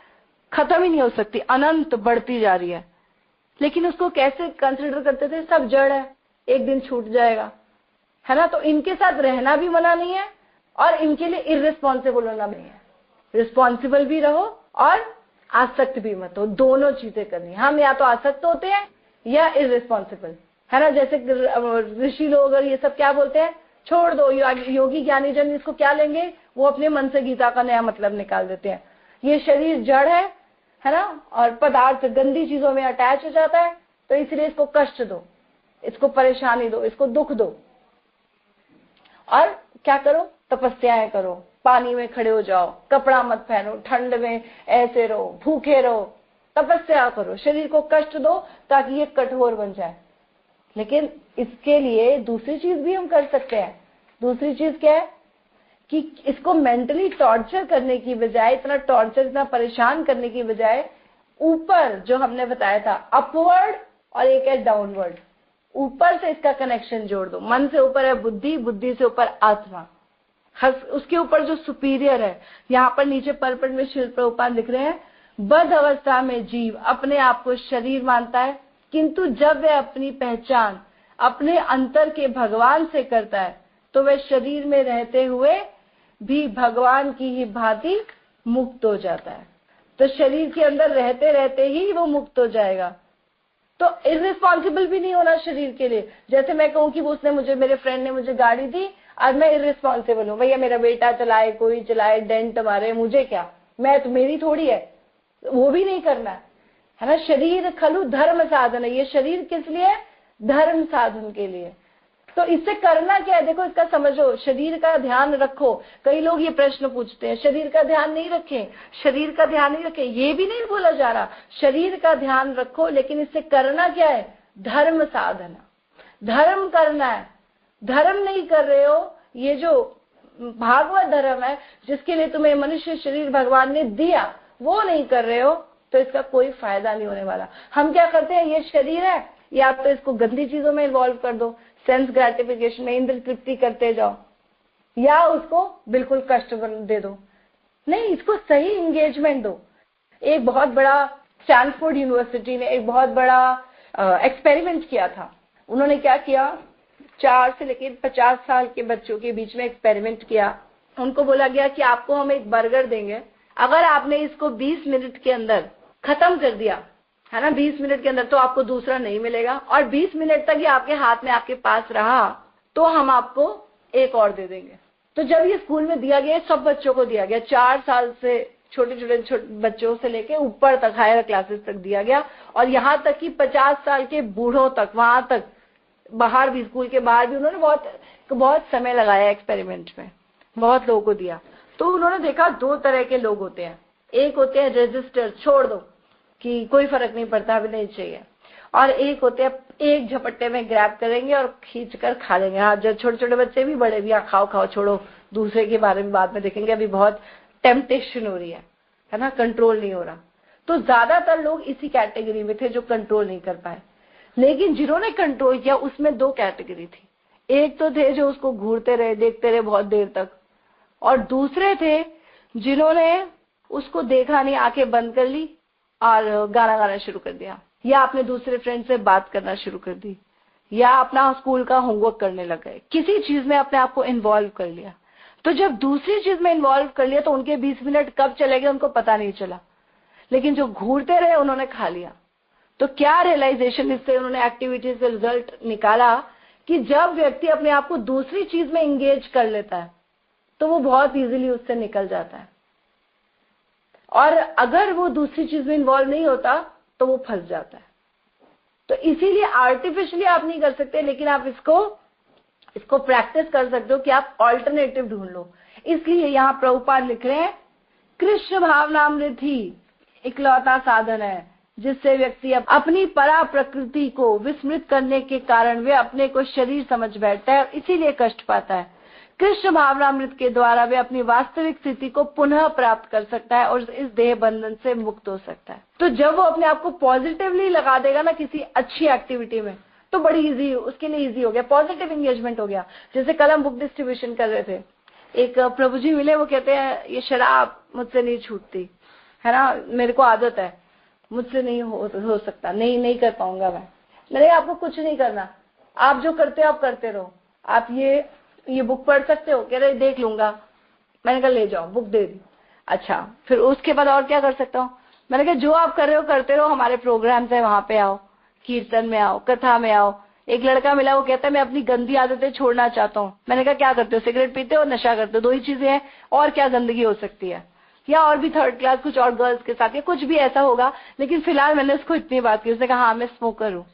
खत्म ही नहीं हो सकती, अनंत बढ़ती जा रही है, लेकिन उसको कैसे कंसिडर करते थे, सब जड़ है, एक दिन छूट जाएगा, है ना। तो इनके साथ रहना भी मना नहीं है और इनके लिए इररिस्पॉन्सिबल होना नहीं है। रिस्पॉन्सिबल भी रहो और आसक्त भी मत हो, दोनों चीजें करनी। हम या तो आसक्त होते हैं या इररिस्पॉन्सिबल, है ना। जैसे ऋषि लोग और ये सब क्या बोलते हैं, छोड़ दो। योगी ज्ञानी जन इसको क्या लेंगे, वो अपने मन से गीता का नया मतलब निकाल देते हैं। ये शरीर जड़ है ना, और पदार्थ गंदी चीजों में अटैच हो जाता है, तो इसलिए इसको कष्ट दो, इसको परेशानी दो, इसको दुख दो। और क्या करो, तपस्याएं करो, पानी में खड़े हो जाओ, कपड़ा मत पहनो, ठंड में ऐसे रहो, भूखे रहो, तपस्या करो, शरीर को कष्ट दो ताकि ये कठोर बन जाए। लेकिन इसके लिए दूसरी चीज भी हम कर सकते हैं। दूसरी चीज क्या है कि इसको मेंटली टॉर्चर करने की बजाय, इतना टॉर्चर, इतना परेशान करने की बजाय, ऊपर जो हमने बताया था अपवर्ड और एक है डाउनवर्ड, ऊपर से इसका कनेक्शन जोड़ दो। मन से ऊपर है बुद्धि, बुद्धि से ऊपर आत्मा, उसके ऊपर जो सुपीरियर है। यहाँ पर नीचे परपट में श्रील प्रभुपाद लिख रहे हैं, बद्ध अवस्था में जीव अपने आप को शरीर मानता है, किंतु जब वह अपनी पहचान अपने अंतर के भगवान से करता है तो वह शरीर में रहते हुए भी भगवान की ही भांति मुक्त हो जाता है। तो शरीर के अंदर रहते रहते ही वो मुक्त हो जाएगा। तो इररिस्पॉन्सिबल भी नहीं होना शरीर के लिए। जैसे मैं कहूँ कि वो उसने मुझे, मेरे फ्रेंड ने मुझे गाड़ी दी और मैं इररिस्पॉन्सिबल हूँ, भैया मेरा बेटा चलाए, कोई चलाए, डेंट मारे, मुझे क्या, मैं तो, मेरी थोड़ी है, वो भी नहीं करना है ना। शरीर खलु धर्म साधन है, ये शरीर किस लिए, धर्म साधन के लिए। तो इससे करना क्या है, देखो इसका समझो, शरीर का ध्यान रखो। कई लोग ये प्रश्न पूछते हैं, शरीर का ध्यान नहीं रखें, शरीर का ध्यान नहीं रखें, ये भी नहीं बोला जा रहा। शरीर का ध्यान रखो, लेकिन इससे करना क्या है, धर्म साधना, धर्म करना है। धर्म नहीं कर रहे हो, ये जो भागवत धर्म है जिसके लिए तुम्हें मनुष्य शरीर भगवान ने दिया, वो नहीं कर रहे हो, तो इसका कोई फायदा नहीं होने वाला। हम क्या करते हैं, ये शरीर है, या तो इसको गंदी चीजों में इन्वॉल्व कर दो, सेंस ग्रेटिफिकेशन में इंद्र तृप्ति करते जाओ, या उसको बिल्कुल कष्ट दे दो। नहीं, इसको सही एंगेजमेंट दो। एक बहुत बड़ा स्टैनफोर्ड यूनिवर्सिटी ने एक बहुत बड़ा एक्सपेरिमेंट किया था। उन्होंने क्या किया, 4 से लेकर 50 साल के बच्चों के बीच में एक्सपेरिमेंट किया। उनको बोला गया कि आपको हम एक बर्गर देंगे, अगर आपने इसको 20 मिनट के अंदर खत्म कर दिया है ना, 20 मिनट के अंदर, तो आपको दूसरा नहीं मिलेगा, और 20 मिनट तक ये आपके हाथ में, आपके पास रहा, तो हम आपको एक और दे देंगे। तो जब ये स्कूल में दिया गया, सब बच्चों को दिया गया, 4 साल से छोटे बच्चों से लेके ऊपर तक, हायर क्लासेस तक दिया गया, और यहाँ तक कि 50 साल के बूढ़ों तक, वहां तक, बाहर भी, स्कूल के बाहर भी उन्होंने बहुत समय लगाया एक्सपेरिमेंट में, बहुत लोगों को दिया। तो उन्होंने देखा 2 तरह के लोग होते हैं। एक होते हैं रेजिस्टर, छोड़ दो कि कोई फर्क नहीं पड़ता, अभी नहीं चाहिए, और एक होते हैं एक झपट्टे में ग्रैब करेंगे और खींच कर खा लेंगे। हाँ, जो छोटे छोटे बच्चे भी, बड़े भी, खाओ खाओ, छोड़ो, दूसरे के बारे में बाद में देखेंगे, अभी बहुत टेम्पटेशन हो रही है ना, कंट्रोल नहीं हो रहा। तो ज्यादातर लोग इसी कैटेगरी में थे जो कंट्रोल नहीं कर पाए। लेकिन जिन्होंने कंट्रोल किया उसमें 2 कैटेगरी थी। एक तो थे जो उसको घूरते रहे, देखते रहे बहुत देर तक, और दूसरे थे जिन्होंने उसको देखा नहीं, आंखें बंद कर ली और गाना गाना शुरू कर दिया, या अपने दूसरे फ्रेंड से बात करना शुरू कर दी, या अपना स्कूल का होमवर्क करने लग गए, किसी चीज में अपने आप को इन्वॉल्व कर लिया। तो जब दूसरी चीज में इन्वॉल्व कर लिया तो उनके 20 मिनट कब चले गए उनको पता नहीं चला। लेकिन जो घूरते रहे उन्होंने खा लिया। तो क्या रियलाइजेशन इससे उन्होंने एक्टिविटीज से रिजल्ट निकाला कि जब व्यक्ति अपने आप को दूसरी चीज में एंगेज कर लेता है तो वो बहुत इजीली उससे निकल जाता है, और अगर वो दूसरी चीज में इन्वॉल्व नहीं होता तो वो फंस जाता है। तो इसीलिए आर्टिफिशियली आप नहीं कर सकते, लेकिन आप इसको प्रैक्टिस कर सकते हो कि आप ऑल्टरनेटिव ढूंढ लो। इसलिए यहाँ प्रभुपाद लिख रहे हैं, कृष्ण भावनामृत ही इकलौता साधन है जिससे व्यक्ति अपनी परा प्रकृति को विस्मृत करने के कारण वे अपने को शरीर समझ बैठता है और इसीलिए कष्ट पाता है। कृष्ण भावनामृत के द्वारा वे अपनी वास्तविक स्थिति को पुनः प्राप्त कर सकता है और इस देह बंधन से मुक्त हो सकता है। तो जब वो अपने आप को पॉजिटिवली लगा देगा ना किसी अच्छी एक्टिविटी में, तो बड़ी इजी, उसके लिए इजी हो गया, पॉजिटिव एंगेजमेंट हो गया। जैसे कल हम बुक डिस्ट्रीब्यूशन कर रहे थे, एक प्रभु जी मिले, वो कहते हैं ये शराब मुझसे नहीं छूटती है ना, मेरे को आदत है, मुझसे नहीं हो सकता, नहीं कर पाऊंगा मैंने। आपको कुछ नहीं करना, आप जो करते हो आप करते रहो, आप ये बुक पढ़ सकते हो। कह रहे देख लूंगा। मैंने कहा ले जाओ, बुक दे दी। अच्छा, फिर उसके बाद और क्या कर सकता हूँ? मैंने कहा जो आप कर रहे हो करते रहो, हमारे प्रोग्राम्स है वहां पे आओ, कीर्तन में आओ, कथा में आओ, एक लड़का मिला, वो कहता है मैं अपनी गंदी आदतें छोड़ना चाहता हूँ। मैंने कहा क्या करते हो? सिगरेट पीते हो और नशा करते हो, दो ही चीजें हैं, और क्या गंदगी हो सकती है? या और भी थर्ड क्लास कुछ और गर्ल्स के साथ या कुछ भी ऐसा होगा। लेकिन फिलहाल मैंने उसको इतनी बात की, उसने कहा हाँ मैं स्मोकर हूँ।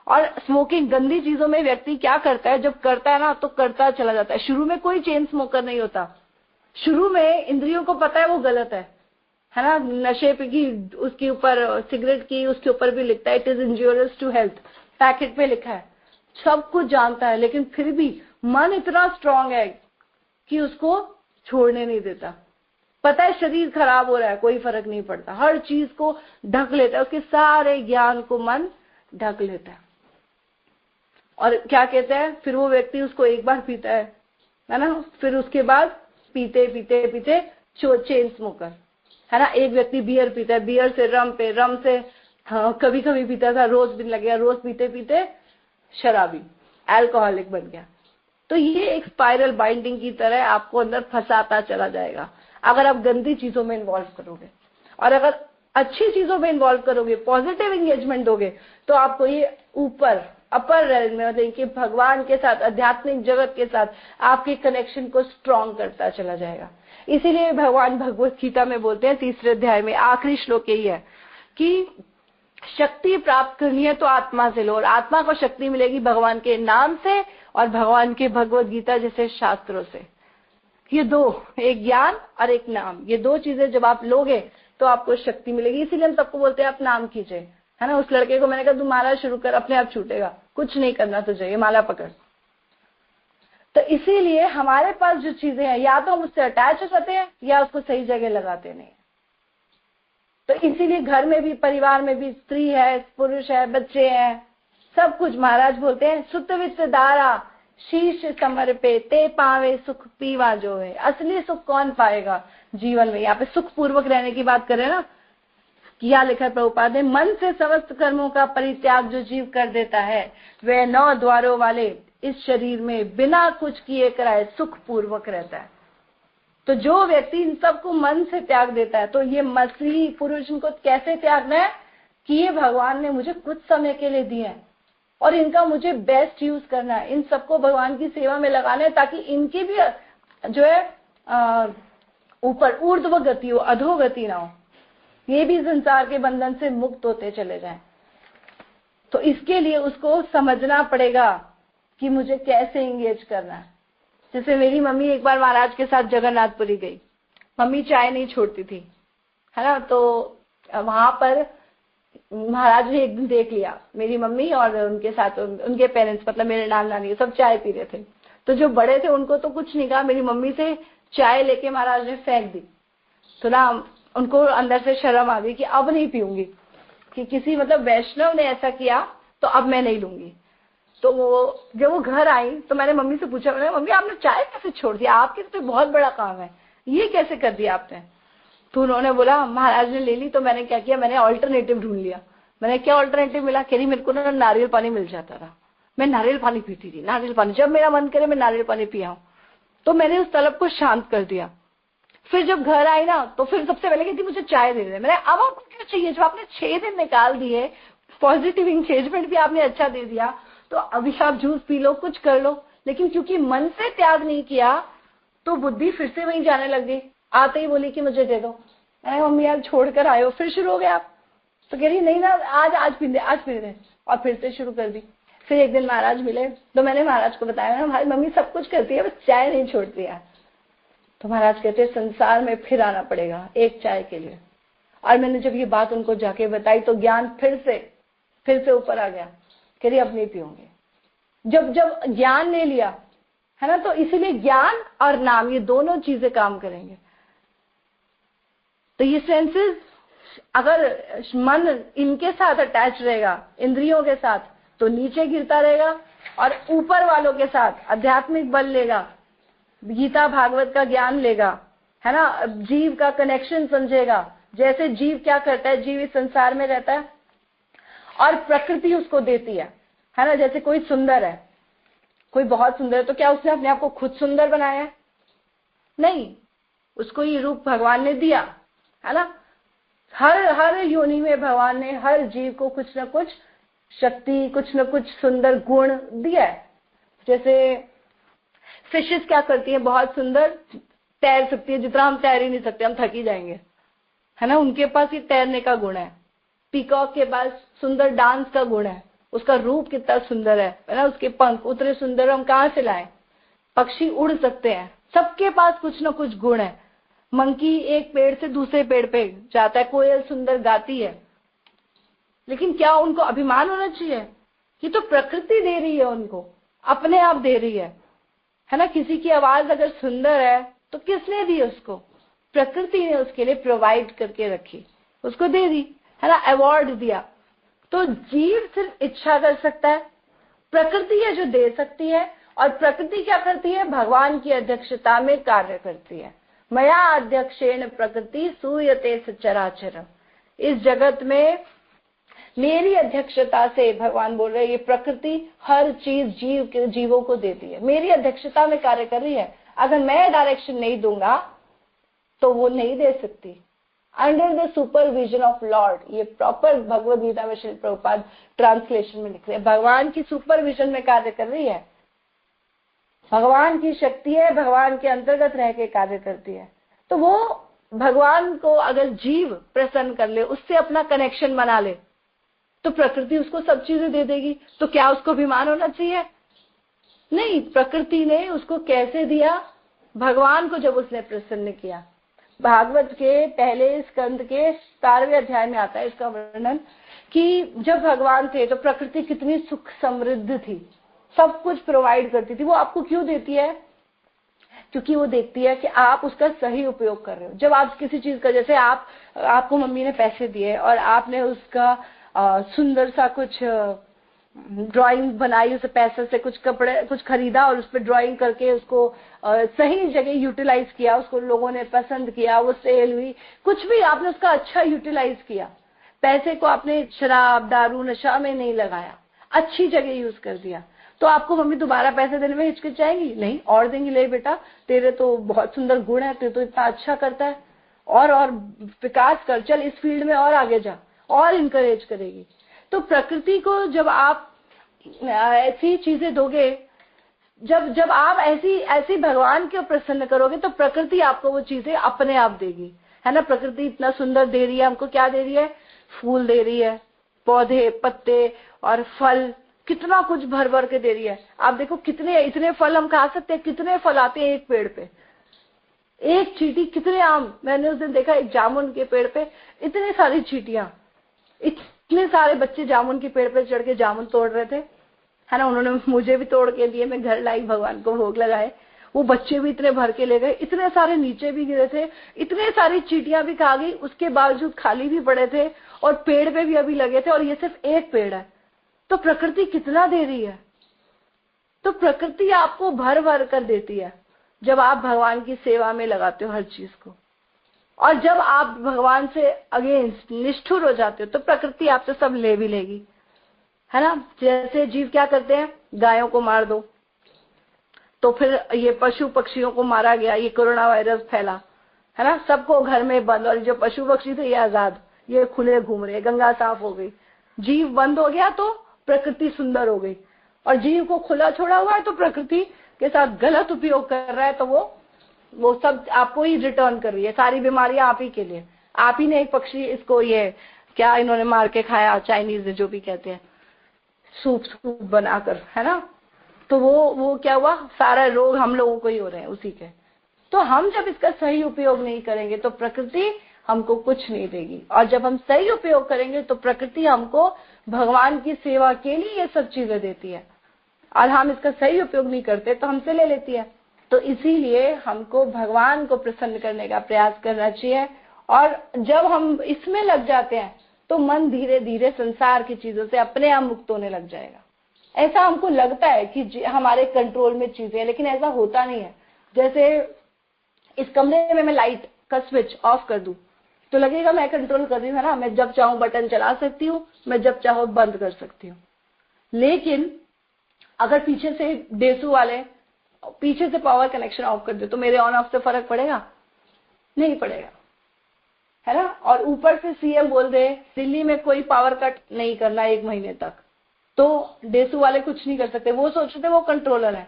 और स्मोकिंग गंदी चीजों में व्यक्ति क्या करता है, जब करता है ना तो करता चला जाता है। शुरू में कोई चेन स्मोकर नहीं होता, शुरू में इंद्रियों को पता है वो गलत है ना। नशे पे की उसके ऊपर, सिगरेट की उसके ऊपर भी लिखता है it is injurious to health, packet पे लिखा है, सब कुछ जानता है, लेकिन फिर भी मन इतना स्ट्रांग है कि उसको छोड़ने नहीं देता। पता है शरीर खराब हो रहा है, कोई फर्क नहीं पड़ता, हर चीज को ढक लेता है, उसके सारे ज्ञान को मन ढक लेता है। और क्या कहते हैं, फिर वो व्यक्ति उसको एक बार पीता है ना, फिर उसके बाद पीते पीते पीते चेन स्मोकर है ना। एक व्यक्ति बियर पीता है, बियर से रम पे, रम से कभी कभी पीता था, रोज भी लग गया, रोज पीते पीते शराबी, अल्कोहलिक बन गया। तो ये एक स्पाइरल बाइंडिंग की तरह आपको अंदर फंसाता चला जाएगा अगर आप गंदी चीजों में इन्वॉल्व करोगे। और अगर अच्छी चीजों में इन्वॉल्व करोगे, पॉजिटिव एंगेजमेंट दोगे, तो आपको ये ऊपर अपर रेल में, मतलब कि भगवान के साथ, आध्यात्मिक जगत के साथ आपके कनेक्शन को स्ट्रॉन्ग करता चला जाएगा। इसीलिए भगवान भगवत गीता में बोलते हैं 3रे अध्याय में आखिरी श्लोक यही है कि शक्ति प्राप्त करनी है तो आत्मा से लो, और आत्मा को शक्ति मिलेगी भगवान के नाम से और भगवान के भगवत गीता जैसे शास्त्रों से। ये दो, एक ज्ञान और एक नाम, ये दो चीजें जब आप लोगे तो आपको शक्ति मिलेगी। इसीलिए हम सबको बोलते हैं आप नाम कीजिए, है ना। उस लड़के को मैंने कहा तू माला शुरू कर, अपने आप छूटेगा, कुछ नहीं करना तुझे, ये माला पकड़। तो इसीलिए हमारे पास जो चीजें हैं, या तो हम उससे अटैच हो जाते हैं या उसको सही जगह लगाते नहीं। तो इसीलिए घर में भी, परिवार में भी, स्त्री है, पुरुष है, बच्चे हैं, सब कुछ महाराज बोलते हैं सुत विच दारा शीश समर्पे ते पावे सुख पीवा जो है। असली सुख कौन पाएगा जीवन में? यहाँ पे सुख पूर्वक रहने की बात करें ना, किया लिखा प्रभुपाद ने, मन से समस्त कर्मों का परित्याग जो जीव कर देता है वह 9 द्वारों वाले इस शरीर में बिना कुछ किए कराए सुख पूर्वक रहता है। तो जो व्यक्ति इन सबको मन से त्याग देता है, तो ये मसीह पुरुष इनको कैसे त्यागना है कि ये भगवान ने मुझे कुछ समय के लिए दिए हैं और इनका मुझे बेस्ट यूज करना है, इन सबको भगवान की सेवा में लगाना है, ताकि इनकी भी जो है ऊपर ऊर्ध्व गति हो, अधोगति ना हो, ये भी संसार के बंधन से मुक्त होते चले जाएं। तो इसके लिए उसको समझना पड़ेगा कि मुझे कैसे एंगेज करना है। जैसे मेरी मम्मी एक बार महाराज के साथ जगन्नाथपुरी गई, मम्मी चाय नहीं छोड़ती थी, है ना। तो वहां पर महाराज ने एक दिन देख लिया, मेरी मम्मी और उनके साथ उनके पेरेंट्स, मतलब मेरे नाना नानी, सब चाय पी रहे थे। तो जो बड़े थे उनको तो कुछ नहीं कहा, मेरी मम्मी से चाय लेके महाराज ने फेंक दी। तो ना उनको अंदर से शर्म आ गई कि अब नहीं पीऊंगी, कि किसी मतलब वैष्णव ने ऐसा किया तो अब मैं नहीं लूंगी। तो जब वो घर आई तो मैंने मम्मी से पूछा, मैंने मम्मी आपने चाय कैसे छोड़ दिया, आपके तो बहुत बड़ा काम है, ये कैसे कर दिया आपने? तो उन्होंने बोला महाराज ने ले ली। तो मैंने क्या किया, मैंने ऑल्टरनेटिव ढूंढ लिया। मैंने क्या ऑल्टरनेटिव मिला, कह रही मेरे को ना नारियल पानी मिल जाता था, मैं नारियल पानी पीती थी, नारियल पानी, जब मेरा मन करे मैं नारियल पानी पिया हूं। तो मैंने उस तलब को शांत कर दिया। फिर जब घर आई ना तो फिर सबसे पहले कहती मुझे चाय दे दे। मैंने अब आपको क्यों चाहिए, जब आपने 6 दिन निकाल दिए, पॉजिटिव एंगेजमेंट भी आपने अच्छा दे दिया, तो अभी आप जूस पी लो, कुछ कर लो। लेकिन क्योंकि मन से त्याग नहीं किया तो बुद्धि फिर से वहीं जाने लग गई। आते ही बोली कि मुझे दे दो। मैंने मम्मी यार छोड़ कर आए हो, फिर शुरू हो गया आप। तो कह रही नहीं ना, आज पी दे, आज पी दे, और फिर से शुरू कर दी। फिर एक दिन महाराज मिले तो मैंने महाराज को बताया, हमारी मम्मी सब कुछ करती है बस चाय नहीं छोड़ती है। तो महाराज कहते संसार में फिर आना पड़ेगा एक चाय के लिए। और मैंने जब ये बात उनको जाके बताई तो ज्ञान फिर से ऊपर आ गया। कह रही अब नहीं पियूंगी। जब ज्ञान ले लिया है ना, तो इसीलिए ज्ञान और नाम ये दोनों चीजें काम करेंगे। तो ये सेंसेस, अगर मन इनके साथ अटैच रहेगा, इंद्रियों के साथ, तो नीचे गिरता रहेगा, और ऊपर वालों के साथ आध्यात्मिक बल लेगा, गीता भागवत का ज्ञान लेगा, है ना, जीव का कनेक्शन समझेगा। जैसे जीव क्या करता है, जीव इस संसार में रहता है और प्रकृति उसको देती है ना। जैसे कोई सुंदर है, कोई बहुत सुंदर है, तो क्या उसने अपने आप को खुद सुंदर बनाया है? नहीं, उसको ये रूप भगवान ने दिया है ना। हर योनि में भगवान ने हर जीव को कुछ न कुछ शक्ति, कुछ न कुछ सुंदर गुण दिया है। जैसे फिशेस क्या करती है, बहुत सुंदर तैर सकती है, जितना हम तैर ही नहीं सकते, हम थक ही जाएंगे, है ना। उनके पास ये तैरने का गुण है। पीकॉक के पास सुंदर डांस का गुण है, उसका रूप कितना सुंदर है ना, उसके पंख उतने सुंदर हम कहाँ से लाएं। पक्षी उड़ सकते हैं, सबके पास कुछ न कुछ गुण है। मंकी एक पेड़ से दूसरे पेड़ पे जाता है, कोयल सुंदर गाती है, लेकिन क्या उनको अभिमान होना चाहिए? ये तो प्रकृति दे रही है उनको, अपने आप दे रही है ना। किसी की आवाज अगर सुंदर है तो किसने दी उसको? प्रकृति ने उसके लिए प्रोवाइड करके रखी, उसको दे दी, है ना, अवार्ड दिया। तो जीव सिर्फ इच्छा कर सकता है, प्रकृति है जो दे सकती है। और प्रकृति क्या करती है? भगवान की अध्यक्षता में कार्य करती है। मया अध्यक्षेण प्रकृति सूयते सचराचरम। इस जगत में मेरी अध्यक्षता से, भगवान बोल रहे हैं, ये प्रकृति हर चीज जीवों को देती है, मेरी अध्यक्षता में कार्य कर रही है। अगर मैं डायरेक्शन नहीं दूंगा तो वो नहीं दे सकती। Under the supervision of Lord, ये प्रॉपर भगवद गीता में श्री प्रभुपाद ट्रांसलेशन में लिख रहे हैं, भगवान की सुपरविजन में कार्य कर रही है। भगवान की शक्ति है, भगवान के अंतर्गत रह के कार्य करती है। तो वो भगवान को अगर जीव प्रसन्न कर ले, उससे अपना कनेक्शन बना ले, तो प्रकृति उसको सब चीजें दे देगी। तो क्या उसको अभिमान होना चाहिए? नहीं। प्रकृति ने उसको कैसे दिया? भगवान को जब उसने प्रसन्न किया। भागवत के पहले स्कंद के 17वें अध्याय में आता है इसका वर्णन कि जब भगवान थे तो प्रकृति कितनी सुख समृद्ध थी, सब कुछ प्रोवाइड करती थी। वो आपको क्यों देती है? क्योंकि वो देखती है कि आप उसका सही उपयोग कर रहे हो। जब आप किसी चीज का, जैसे आपको मम्मी ने पैसे दिए और आपने उसका सुंदर सा कुछ ड्राइंग बनाई, उस पैसे से कुछ कपड़े कुछ खरीदा और उस पर ड्राइंग करके उसको सही जगह यूटिलाइज किया, उसको लोगों ने पसंद किया, वो सेल हुई, कुछ भी आपने उसका अच्छा यूटिलाइज किया। पैसे को आपने शराब दारू नशा में नहीं लगाया, अच्छी जगह यूज कर दिया, तो आपको मम्मी दोबारा पैसे देने में हिचकिचाएंगी नहीं, और देंगी, ले बेटा तेरे तो बहुत सुंदर गुण है, तू तो इतना अच्छा करता है, और विकास कर, चल इस फील्ड में और आगे जा, और इनकरेज करेगी। तो प्रकृति को जब आप ऐसी चीजें दोगे, जब आप ऐसी भगवान को प्रसन्न करोगे, तो प्रकृति आपको वो चीजें अपने आप देगी, है ना। प्रकृति इतना सुंदर दे रही है हमको, क्या दे रही है? फूल दे रही है, पौधे, पत्ते और फल, कितना कुछ भर भर के दे रही है। आप देखो कितने इतने फल हम खा सकते हैं, कितने फल आते हैं एक पेड़ पे, एक चींटी, कितने आम। मैंने उस दिन देखा एक जामुन के पेड़ पे इतने सारी चींटियां, इतने सारे बच्चे जामुन के पेड़ पे चढ़ के जामुन तोड़ रहे थे, है ना। उन्होंने मुझे भी तोड़ के दिए, मैं घर लाई, भगवान को भोग लगाए। वो बच्चे भी इतने भर के ले गए, इतने सारे नीचे भी गिरे थे, इतने सारी चींटियां भी खा गई, उसके बावजूद खाली भी पड़े थे और पेड़ पे भी अभी लगे थे, और ये सिर्फ एक पेड़ है। तो प्रकृति कितना दे रही है। तो प्रकृति आपको भर भर कर देती है जब आप भगवान की सेवा में लगाते हो हर चीज को। और जब आप भगवान से अगेंस्ट निष्ठुर हो जाते हो तो प्रकृति आपसे सब ले भी लेगी, है ना। जैसे जीव क्या करते हैं, गायों को मार दो तो फिर ये पशु पक्षियों को मारा गया, ये कोरोना वायरस फैला, है ना, सबको घर में बंद, और जो पशु पक्षी थे ये आजाद, ये खुले घूम रहे, गंगा साफ हो गई। जीव बंद हो गया तो प्रकृति सुंदर हो गई, और जीव को खुला छोड़ा हुआ है तो प्रकृति के साथ गलत उपयोग कर रहा है, तो वो सब आपको ही रिटर्न कर रही है। सारी बीमारियां आप ही के लिए। आप ही ने एक पक्षी, इसको ये क्या इन्होंने मार के खाया, चाइनीज जो भी कहते हैं, सूप बनाकर, है ना। तो वो क्या हुआ, सारा रोग हम लोगों को ही हो रहे हैं उसी के। तो हम जब इसका सही उपयोग नहीं करेंगे तो प्रकृति हमको कुछ नहीं देगी, और जब हम सही उपयोग करेंगे तो प्रकृति हमको भगवान की सेवा के लिए ये सब चीजें देती है, और हम इसका सही उपयोग नहीं करते तो हमसे ले लेती है। तो इसीलिए हमको भगवान को प्रसन्न करने का प्रयास करना चाहिए, और जब हम इसमें लग जाते हैं तो मन धीरे धीरे संसार की चीजों से अपने आप मुक्त होने लग जाएगा। ऐसा हमको लगता है कि हमारे कंट्रोल में चीजें हैं, लेकिन ऐसा होता नहीं है। जैसे इस कमरे में मैं लाइट का स्विच ऑफ कर दूं तो लगेगा मैं कंट्रोल कर रही हूँ, है ना, मैं जब चाहूं बटन चला सकती हूँ, मैं जब चाहूं बंद कर सकती हूँ। लेकिन अगर पीछे से डेसू वाले पीछे से पावर कनेक्शन ऑफ कर दे तो मेरे ऑन ऑफ से फर्क पड़ेगा? नहीं पड़ेगा, है ना। और ऊपर से सीएम बोल दे दिल्ली में कोई पावर कट नहीं करना 1 महीने तक, तो डेसू वाले कुछ नहीं कर सकते, वो सोचते थे वो कंट्रोलर है,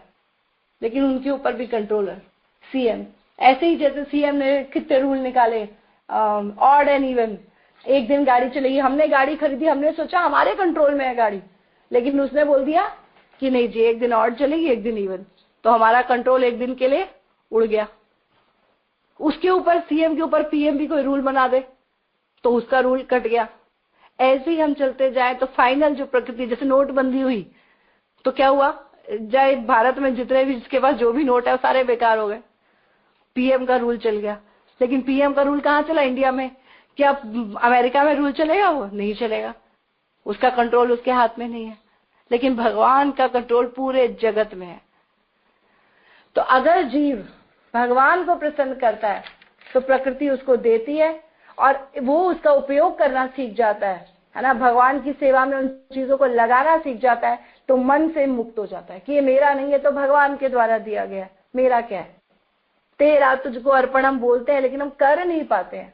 लेकिन उनके ऊपर भी कंट्रोलर सीएम। ऐसे ही जैसे सीएम ने कितने रूल निकाले, ऑड एंड इवन। एक दिन गाड़ी चलेगी, हमने गाड़ी खरीदी, हमने सोचा हमारे कंट्रोल में है गाड़ी, लेकिन उसने बोल दिया कि नहीं जी, एक दिन ऑड चलेगी एक दिन इवन, तो हमारा कंट्रोल एक दिन के लिए उड़ गया। उसके ऊपर सीएम के ऊपर पीएम भी कोई रूल बना दे तो उसका रूल कट गया। ऐसे ही हम चलते जाए तो फाइनल जो प्रकृति, जैसे नोटबंदी हुई तो क्या हुआ, चाहे भारत में जितने भी, जिसके पास जो भी नोट है वो सारे बेकार हो गए, पीएम का रूल चल गया। लेकिन पीएम का रूल कहाँ चला, इंडिया में। क्या अमेरिका में रूल चलेगा? वो नहीं चलेगा, उसका कंट्रोल उसके हाथ में नहीं है। लेकिन भगवान का कंट्रोल पूरे जगत में है। तो अगर जीव भगवान को प्रसन्न करता है तो प्रकृति उसको देती है और वो उसका उपयोग करना सीख जाता है ना, भगवान की सेवा में उन चीजों को लगाना सीख जाता है, तो मन से मुक्त हो जाता है कि ये मेरा नहीं है, तो भगवान के द्वारा दिया गया है, मेरा क्या है। तेरा तुझको अर्पण हम बोलते हैं लेकिन हम कर नहीं पाते हैं।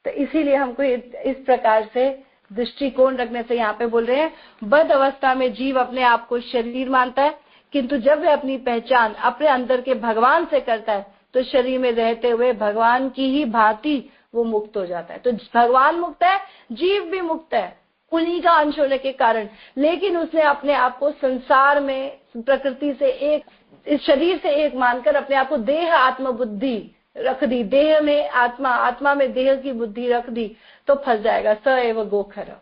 तो इसीलिए हमको इस प्रकार से दृष्टिकोण रखने से यहाँ पे बोल रहे हैं, बद्ध अवस्था में जीव अपने आप को शरीर मानता है, किंतु जब वह अपनी पहचान अपने अंदर के भगवान से करता है तो शरीर में रहते हुए भगवान की ही भांति वो मुक्त हो जाता है। तो भगवान मुक्त है, जीव भी मुक्त है उन्हीं का अंश होने के कारण, लेकिन उसने अपने आप को संसार में प्रकृति से एक, इस शरीर से एक मानकर अपने आप को देह आत्म बुद्धि रख दी, देह में आत्मा, आत्मा में देह की बुद्धि रख दी, तो फंस जाएगा। स एव गोखर,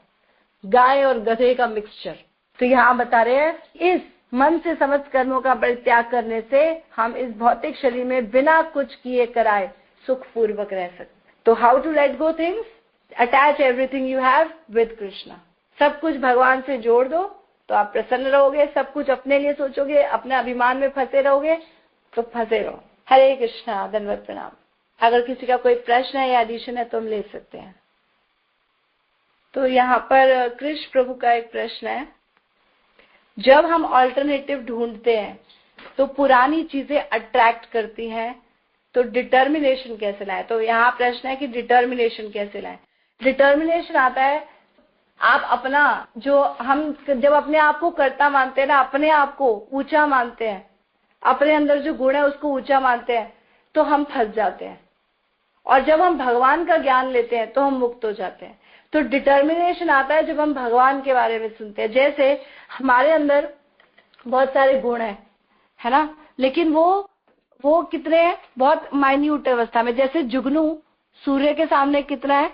गाय और गधे का मिक्सचर। तो यहाँ बता रहे हैं, इस मन से समस्त कर्मों का परित्याग करने से हम इस भौतिक शरीर में बिना कुछ किए कराए सुख पूर्वक रह सकते। तो how to let go things, attach everything you have with Krishna. सब कुछ भगवान से जोड़ दो तो आप प्रसन्न रहोगे। सब कुछ अपने लिए सोचोगे, अपने अभिमान में फंसे रहोगे तो फंसे रहो। हरे कृष्णा, धन्यवाद, प्रणाम। अगर किसी का कोई प्रश्न है या एडिशन है तो हम ले सकते हैं। तो यहाँ पर कृष्ण प्रभु का एक प्रश्न है, जब हम ऑल्टरनेटिव ढूंढते हैं तो पुरानी चीजें अट्रैक्ट करती हैं, तो डिटर्मिनेशन कैसे लाएं। तो यहाँ प्रश्न है कि डिटर्मिनेशन कैसे लाएं। डिटर्मिनेशन आता है, आप अपना जो, हम जब अपने आप को कर्ता मानते हैं ना, अपने आप को ऊंचा मानते हैं, अपने अंदर जो गुण है उसको ऊंचा मानते हैं, तो हम फंस जाते हैं। और जब हम भगवान का ज्ञान लेते हैं तो हम मुक्त हो जाते हैं। तो डिटर्मिनेशन आता है जब हम भगवान के बारे में सुनते हैं। जैसे हमारे अंदर बहुत सारे गुण है ना, लेकिन वो कितने हैं, बहुत माइन्यूट अवस्था में। जैसे जुगनू सूर्य के सामने कितना है,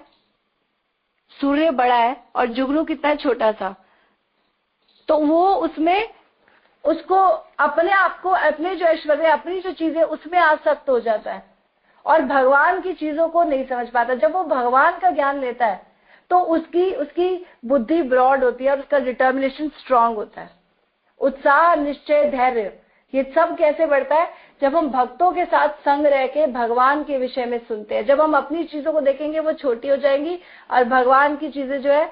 सूर्य बड़ा है और जुगनू कितना है, छोटा सा। तो वो उसमें उसको अपने आप को, अपने जो ऐश्वर्य, अपनी जो चीजें, उसमें आसक्त हो जाता है और भगवान की चीजों को नहीं समझ पाता। जब वो भगवान का ज्ञान लेता है तो उसकी बुद्धि ब्रॉड होती है और उसका डिटर्मिनेशन स्ट्रांग होता है। उत्साह, निश्चय, धैर्य, ये सब कैसे बढ़ता है, जब हम भक्तों के साथ संग रह के भगवान के विषय में सुनते हैं। जब हम अपनी चीजों को देखेंगे वो छोटी हो जाएंगी और भगवान की चीजें जो है,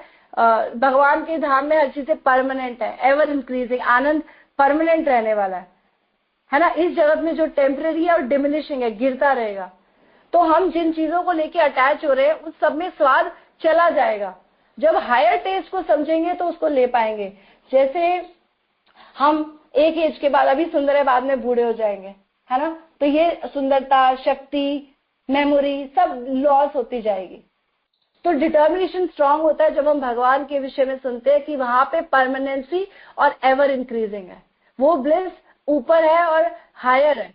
भगवान के धाम में हर चीजें परमानेंट है, एवर इंक्रीजिंग। आनंद परमानेंट रहने वाला है ना। इस जगत में जो टेम्परेरी है और डिमिनिशिंग है, गिरता रहेगा। तो हम जिन चीजों को लेके अटैच हो रहे हैं उस सब में स्वाद चला जाएगा। जब हायर टेस्ट को समझेंगे तो उसको ले पाएंगे। जैसे हम एक एज के बाद, अभी सुंदर है, बाद में बूढ़े हो जाएंगे, है ना, तो ये सुंदरता, शक्ति, मेमोरी सब लॉस होती जाएगी। तो डिटर्मिनेशन स्ट्रांग होता है जब हम भगवान के विषय में सुनते हैं कि वहां पे परमानेंसी और एवर इंक्रीजिंग है, वो ब्लिस ऊपर है और हायर है।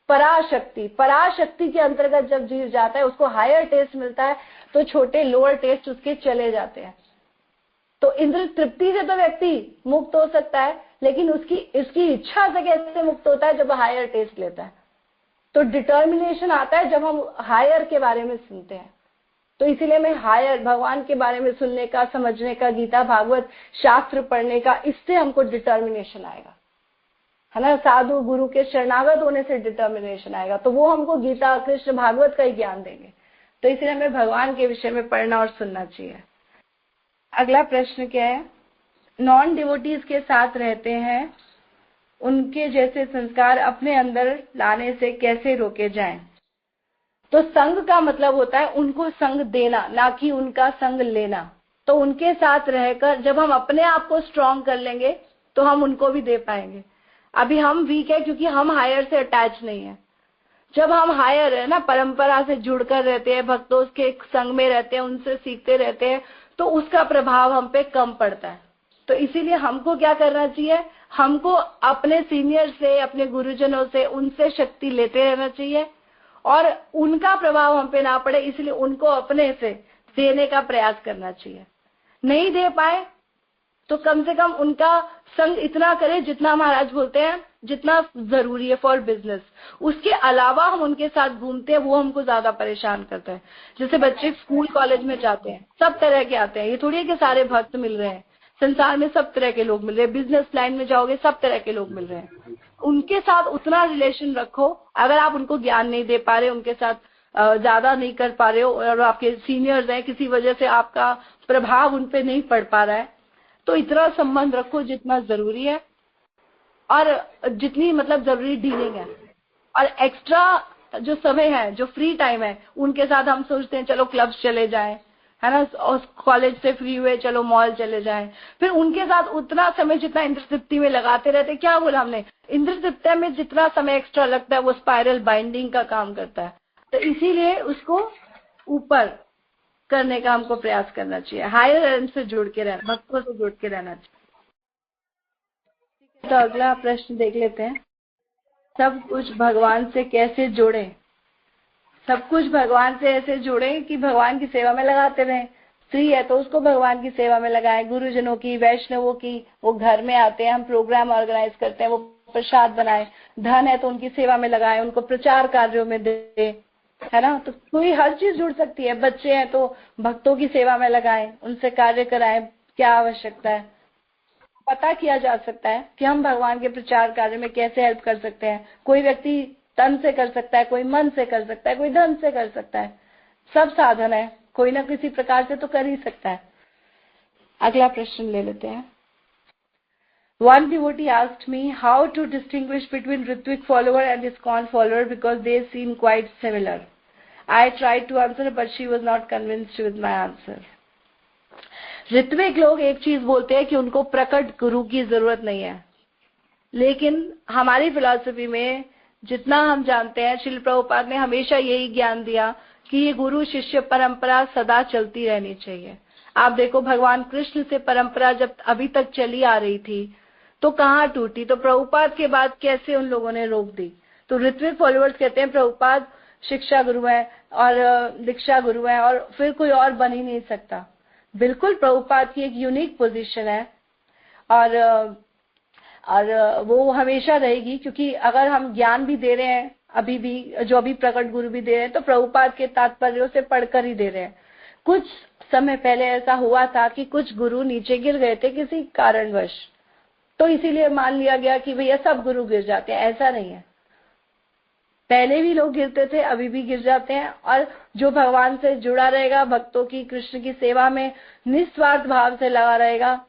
पराशक्ति, पराशक्ति के अंतर्गत जब जीव जाता है उसको हायर टेस्ट मिलता है, तो छोटे लोअर टेस्ट उसके चले जाते हैं। तो इंद्र तृप्ति से तो व्यक्ति मुक्त हो सकता है, लेकिन उसकी इच्छा से कैसे मुक्त होता है, जब हायर टेस्ट लेता है। तो डिटर्मिनेशन आता है जब हम हायर के बारे में सुनते हैं। तो इसीलिए मैं हायर भगवान के बारे में सुनने का, समझने का, गीता भागवत शास्त्र पढ़ने का, इससे हमको डिटर्मिनेशन आएगा, है ना। साधु गुरु के शरणागत होने से डिटर्मिनेशन आएगा, तो वो हमको गीता, कृष्ण, भागवत का ही ज्ञान देंगे। तो इसलिए हमें भगवान के विषय में पढ़ना और सुनना चाहिए। अगला प्रश्न क्या है, नॉन डिवोटीज के साथ रहते हैं, उनके जैसे संस्कार अपने अंदर लाने से कैसे रोके जाएं। तो संग का मतलब होता है उनको संग देना, ना कि उनका संग लेना। तो उनके साथ रहकर जब हम अपने आप को स्ट्रांग कर लेंगे तो हम उनको भी दे पाएंगे। अभी हम वीक है क्योंकि हम हायर से अटैच नहीं है। जब हम हायर है ना, परंपरा से जुड़कर रहते हैं, भक्तों के संग में रहते हैं, उनसे सीखते रहते हैं, तो उसका प्रभाव हम पे कम पड़ता है। तो इसीलिए हमको क्या करना चाहिए, हमको अपने सीनियर से, अपने गुरुजनों से, उनसे शक्ति लेते रहना चाहिए और उनका प्रभाव हम पे ना पड़े, इसलिए उनको अपने से देने का प्रयास करना चाहिए। नहीं दे पाए तो कम से कम उनका संग इतना करें जितना महाराज बोलते हैं जितना जरूरी है फॉर बिजनेस। उसके अलावा हम उनके साथ घूमते हैं, वो हमको ज्यादा परेशान करते हैं। जैसे बच्चे स्कूल कॉलेज में जाते हैं, सब तरह के आते हैं, ये थोड़ी है कि सारे भक्त मिल रहे हैं। संसार में सब तरह के लोग मिल रहे हैं, बिजनेस लाइन में जाओगे सब तरह के लोग मिल रहे हैं। उनके साथ उतना रिलेशन रखो। अगर आप उनको ज्ञान नहीं दे पा रहे, उनके साथ ज्यादा नहीं कर पा रहे हो और आपके सीनियर्स हैं, किसी वजह से आपका प्रभाव उन पे नहीं पड़ पा रहा है, तो इतना संबंध रखो जितना जरूरी है और जितनी मतलब जरूरी डीलिंग है। और एक्स्ट्रा जो समय है, जो फ्री टाइम है, उनके साथ हम सोचते हैं चलो क्लब्स चले जाएं, है ना, और कॉलेज से फ्री हुए चलो मॉल चले जाएं। फिर उनके साथ उतना समय जितना इंद्र तृप्ति में लगाते रहते, क्या बोला हमने, इंद्र तृप्ति में जितना समय एक्स्ट्रा लगता है वो स्पाइरल बाइंडिंग का काम करता है। तो इसीलिए उसको ऊपर करने का हमको प्रयास करना चाहिए, हायर एंड से जुड़ के रहना, भक्तों से जुड़ के रहना चाहिए। तो अगला प्रश्न देख लेते हैं, सब कुछ भगवान से कैसे जोड़ें। सब कुछ भगवान से ऐसे जोड़ें कि भगवान की सेवा में लगाते रहें। स्त्री है तो उसको भगवान की सेवा में लगाएं, गुरुजनों की, वैष्णवों की, वो घर में आते हैं, हम प्रोग्राम ऑर्गेनाइज करते हैं, वो प्रसाद बनाए। धन है तो उनकी सेवा में लगाएं, उनको प्रचार कार्यों में दे, है ना। तो कोई हर चीज जुड़ सकती है। बच्चे हैं तो भक्तों की सेवा में लगाएं, उनसे कार्य कराएं, क्या आवश्यकता है, पता किया जा सकता है कि हम भगवान के प्रचार कार्य में कैसे हेल्प कर सकते हैं। कोई व्यक्ति तन से कर सकता है, कोई मन से कर सकता है, कोई धन से कर सकता है। सब साधन है, कोई ना किसी प्रकार से तो कर ही सकता है। अगला प्रश्न ले लेते हैं। One devotee asked me how to distinguish between Ritvik follower and ISKCON follower because they seem quite similar. I tried to answer but she was not convinced with my answer. Ritwik लोग एक चीज बोलते हैं कि उनको प्रकट गुरु की जरूरत नहीं है, लेकिन हमारी फिलॉसफी में जितना हम जानते हैं, श्रील प्रभुपाद ने हमेशा यही ज्ञान दिया कि ये गुरु शिष्य परंपरा सदा चलती रहनी चाहिए। आप देखो भगवान कृष्ण से परंपरा जब अभी तक चली आ रही थी तो कहाँ टूटी, तो प्रभुपाद के बाद कैसे उन लोगों ने रोक दी। तो ऋत्विक फॉलोअर्स कहते हैं प्रभुपाद शिक्षा गुरु है और दीक्षा गुरु है और फिर कोई और बन ही नहीं सकता। बिल्कुल प्रभुपाद की एक यूनिक पोजीशन है और वो हमेशा रहेगी, क्योंकि अगर हम ज्ञान भी दे रहे हैं अभी भी, जो अभी प्रकट गुरु भी दे रहे हैं, तो प्रभुपाद के तात्पर्यों से पढ़कर ही दे रहे हैं। कुछ समय पहले ऐसा हुआ था कि कुछ गुरु नीचे गिर गए थे किसी कारणवश, तो इसीलिए मान लिया गया कि भैया सब गुरु गिर जाते हैं। ऐसा नहीं है, पहले भी लोग गिरते थे, अभी भी गिर जाते हैं। और जो भगवान से जुड़ा रहेगा, भक्तों की कृष्ण की सेवा में निस्वार्थ भाव से लगा रहेगा,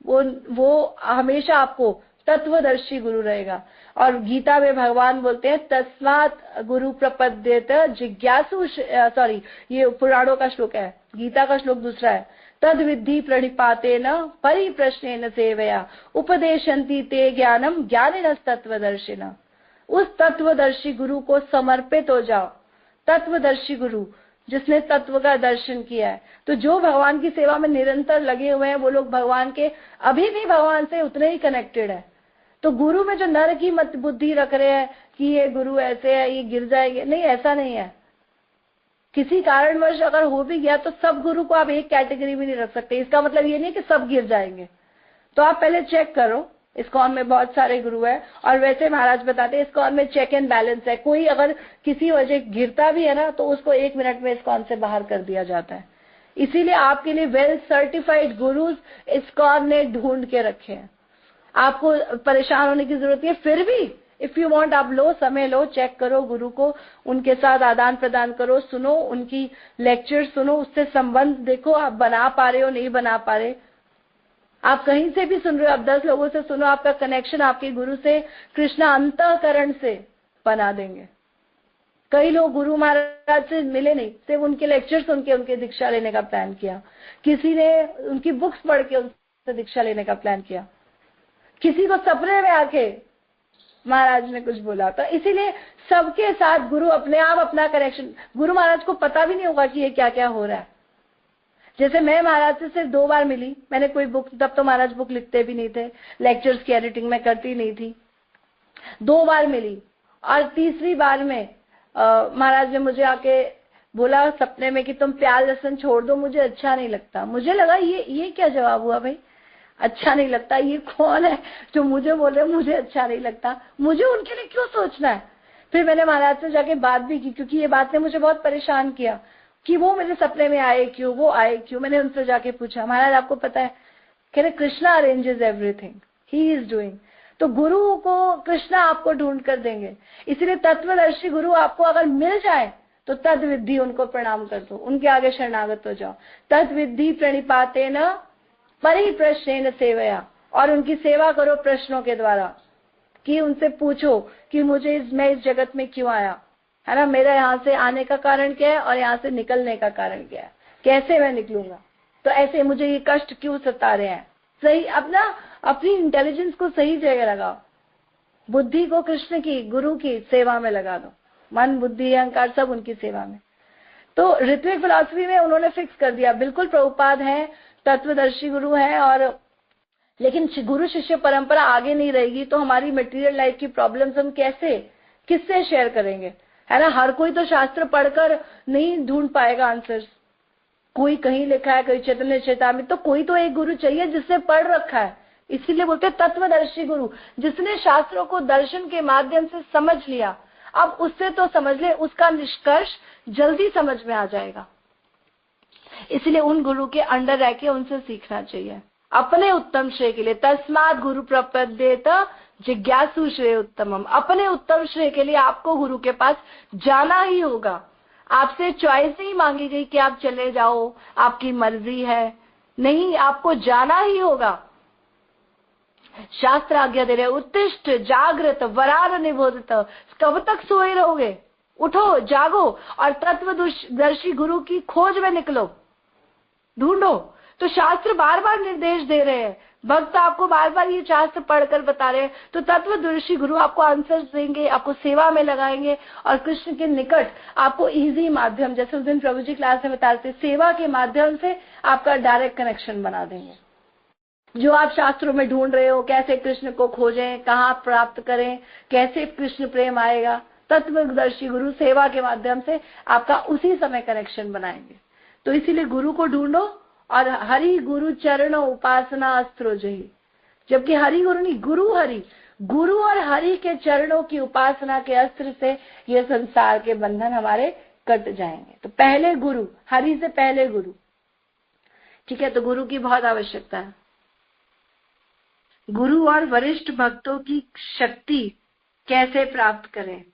वो हमेशा आपको तत्वदर्शी गुरु रहेगा। और गीता में भगवान बोलते हैं तस्मात् गुरु प्रपद्येत जिज्ञासु, सॉरी ये पुराणों का श्लोक है, गीता का श्लोक दूसरा है, तद विद्धि प्रणिपातेन परिप्रश्नेन सेवया उपदेशन्ति ते ज्ञानम ज्ञानिनस्तत्वदर्शिनः। उस तत्वदर्शी गुरु को समर्पित हो जाओ। तत्वदर्शी गुरु जिसने तत्व का दर्शन किया है। तो जो भगवान की सेवा में निरंतर लगे हुए हैं वो लोग भगवान के, अभी भी भगवान से उतने ही कनेक्टेड है। तो गुरु में जो नर की मत बुद्धि रख रहे हैं कि ये गुरु ऐसे है, ये गिर जाएंगे, नहीं, ऐसा नहीं है। किसी कारणवश अगर हो भी गया तो सब गुरु को आप एक कैटेगरी में नहीं रख सकते। इसका मतलब ये नहीं कि सब गिर जाएंगे। तो आप पहले चेक करो, इस्कॉन में बहुत सारे गुरु है और वैसे महाराज बताते हैं इस्कॉन में चेक एंड बैलेंस है। कोई अगर किसी वजह गिरता भी है ना तो उसको 1 मिनट में इस्कॉन से बाहर कर दिया जाता है। इसीलिए आपके लिए वेल सर्टिफाइड गुरुज इस्कॉन ने ढूंढ के रखे हैं। आपको परेशान होने की जरूरत है। फिर भी इफ यू वांट, आप लो, समय लो, चेक करो गुरु को, उनके साथ आदान प्रदान करो, सुनो उनकी लेक्चर, सुनो, उससे संबंध देखो, आप बना पा रहे हो नहीं बना पा रहे। आप कहीं से भी सुन रहे हो, आप 10 लोगों से सुनो, आपका कनेक्शन आपके गुरु से, कृष्णा अंतःकरण से बना देंगे। कई लोग गुरु महाराज से मिले नहीं, सिर्फ उनके लेक्चर सुन के उनके दीक्षा लेने का प्लान किया। किसी ने उनकी बुक्स पढ़ के उनसे दीक्षा लेने का प्लान किया। किसी को सपने में आके महाराज ने कुछ बोला। तो इसीलिए सबके साथ गुरु अपने आप अपना कनेक्शन, गुरु महाराज को पता भी नहीं होगा कि ये क्या क्या हो रहा है। जैसे मैं महाराज से सिर्फ 2 बार मिली, मैंने कोई बुक, तब तो महाराज बुक लिखते भी नहीं थे, लेक्चर्स की एडिटिंग मैं करती नहीं थी। 2 बार मिली और तीसरी बार में महाराज ने मुझे आके बोला सपने में कि तुम प्याज लहसुन छोड़ दो, मुझे अच्छा नहीं लगता। मुझे लगा ये क्या जवाब हुआ भाई, अच्छा नहीं लगता, ये कौन है जो मुझे बोल रहे मुझे अच्छा नहीं लगता, मुझे उनके लिए क्यों सोचना है। फिर मैंने महाराज से जाके बात भी की, क्योंकि ये बात ने मुझे बहुत परेशान किया कि वो मेरे सपने में आए क्यों, वो आए क्यों। मैंने उनसे जाके पूछा, महाराज आपको पता है, कह रहे Krishna arranges everything, he is doing. तो गुरु को कृष्णा आपको ढूंढ कर देंगे। इसलिए तत्वदर्शी गुरु आपको अगर मिल जाए तो तद विद्धि उनको प्रणाम कर दो, उनके आगे शरणागत हो जाओ। तद विद्धि प्रणिपातेन परिप्रश्नेन सेवया, और उनकी सेवा करो प्रश्नों के द्वारा, कि उनसे पूछो कि मैं इस जगत में क्यों आया, है ना, मेरा यहाँ से आने का कारण क्या है और यहाँ से निकलने का कारण क्या है, कैसे मैं निकलूंगा, तो ऐसे मुझे ये कष्ट क्यों सता रहे हैं। सही अपनी इंटेलिजेंस को सही जगह लगाओ, बुद्धि को कृष्ण की, गुरु की सेवा में लगा दो, मन बुद्धि अहंकार सब उनकी सेवा में। तो ऋत्विक फिलॉसफी में उन्होंने फिक्स कर दिया, बिल्कुल प्रभुपाद है, तत्वदर्शी गुरु है, और लेकिन गुरु शिष्य परंपरा आगे नहीं रहेगी तो हमारी मटेरियल लाइफ की प्रॉब्लम्स हम किससे शेयर करेंगे, है ना। हर कोई तो शास्त्र पढ़कर नहीं ढूंढ पाएगा आंसर्स, कोई कहीं लिखा है, कोई चैतन्य चेतावनी, तो कोई तो एक गुरु चाहिए जिसने पढ़ रखा है। इसीलिए बोलते हैं तत्वदर्शी गुरु, जिसने शास्त्रों को दर्शन के माध्यम से समझ लिया, अब उससे तो समझ ले, उसका निष्कर्ष जल्दी समझ में आ जाएगा। इसलिए उन गुरु के अंडर रह के उनसे सीखना चाहिए अपने उत्तम श्रेय के लिए। तस्मात् गुरु प्रपद्येत जिज्ञासु श्रेय उत्तमम, अपने उत्तम श्रेय के लिए आपको गुरु के पास जाना ही होगा। आपसे चॉइस नहीं मांगी गई कि आप चले जाओ, आपकी मर्जी है, नहीं, आपको जाना ही होगा। शास्त्र आज्ञा दे रहे, उत्तिष्ठ जागृत वरार निबोधित, कब तक सोए रहोगे, उठो जागो और तत्वदर्शी गुरु की खोज में निकलो, ढूंढो। तो शास्त्र बार बार निर्देश दे रहे हैं, भक्त आपको बार बार ये शास्त्र पढ़कर बता रहे हैं, तो तत्वदर्शी गुरु आपको आंसर्स देंगे, आपको सेवा में लगाएंगे और कृष्ण के निकट आपको इजी माध्यम, जैसे उस दिन प्रभु जी क्लास में बता रहे थे, सेवा के माध्यम से आपका डायरेक्ट कनेक्शन बना देंगे। जो आप शास्त्रों में ढूंढ रहे हो, कैसे कृष्ण को खोजें, कहाँ प्राप्त करें, कैसे कृष्ण प्रेम आएगा, तत्वदर्शी गुरु सेवा के माध्यम से आपका उसी समय कनेक्शन बनाएंगे। तो इसीलिए गुरु को ढूंढो, और हरि गुरु चरण उपासना अस्त्रो जही, जबकि हरि गुरु नहीं, गुरु और हरि के चरणों की उपासना के अस्त्र से ये संसार के बंधन हमारे कट जाएंगे। तो पहले गुरु, हरि से पहले गुरु, ठीक है। तो गुरु की बहुत आवश्यकता है। गुरु और वरिष्ठ भक्तों की शक्ति कैसे प्राप्त करें,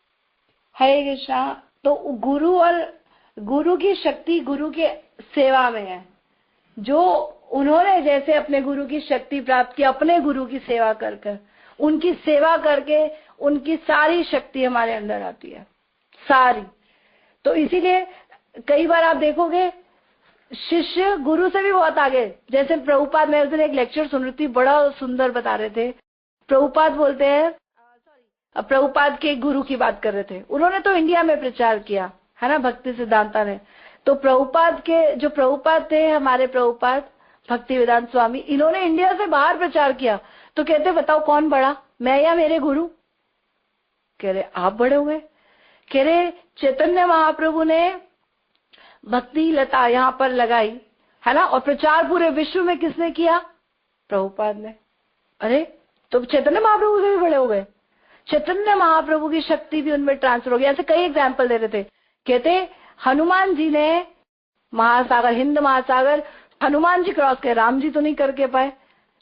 हरे कृष्णा। तो गुरु की शक्ति गुरु के सेवा में है। जो उन्होंने जैसे अपने गुरु की शक्ति प्राप्त की, अपने गुरु की सेवा कर उनकी सेवा करके उनकी सारी शक्ति हमारे अंदर आती है, सारी। तो इसीलिए कई बार आप देखोगे शिष्य गुरु से भी बहुत आगे, जैसे प्रभुपाद, मैं उस दिन एक लेक्चर सुन रही थी, बड़ा सुंदर बता रहे थे। प्रभुपाद बोलते हैं, प्रभुपाद के गुरु की बात कर रहे थे, उन्होंने तो इंडिया में प्रचार किया है ना, भक्ति सिद्धांता ने। तो प्रभुपाद के जो प्रभुपाद थे, हमारे प्रभुपाद भक्ति वेदांत स्वामी, इन्होंने इंडिया से बाहर प्रचार किया। तो कहते बताओ कौन बड़ा, मैं या मेरे गुरु? कह रहे आप बड़े हुए। कह रहे चैतन्य महाप्रभु ने भक्ति लता यहाँ पर लगाई है ना, और प्रचार पूरे विश्व में किसने किया? प्रभुपाद ने। अरे तो चैतन्य महाप्रभु से भी बड़े हो गए। चैतन्य महाप्रभु की शक्ति भी उनमें ट्रांसफर हो गई। ऐसे कई एग्जाम्पल दे रहे थे। कहते हनुमान जी ने महासागर, हिंद महासागर, हनुमान जी क्रॉस किए, राम जी तो नहीं करके पाए,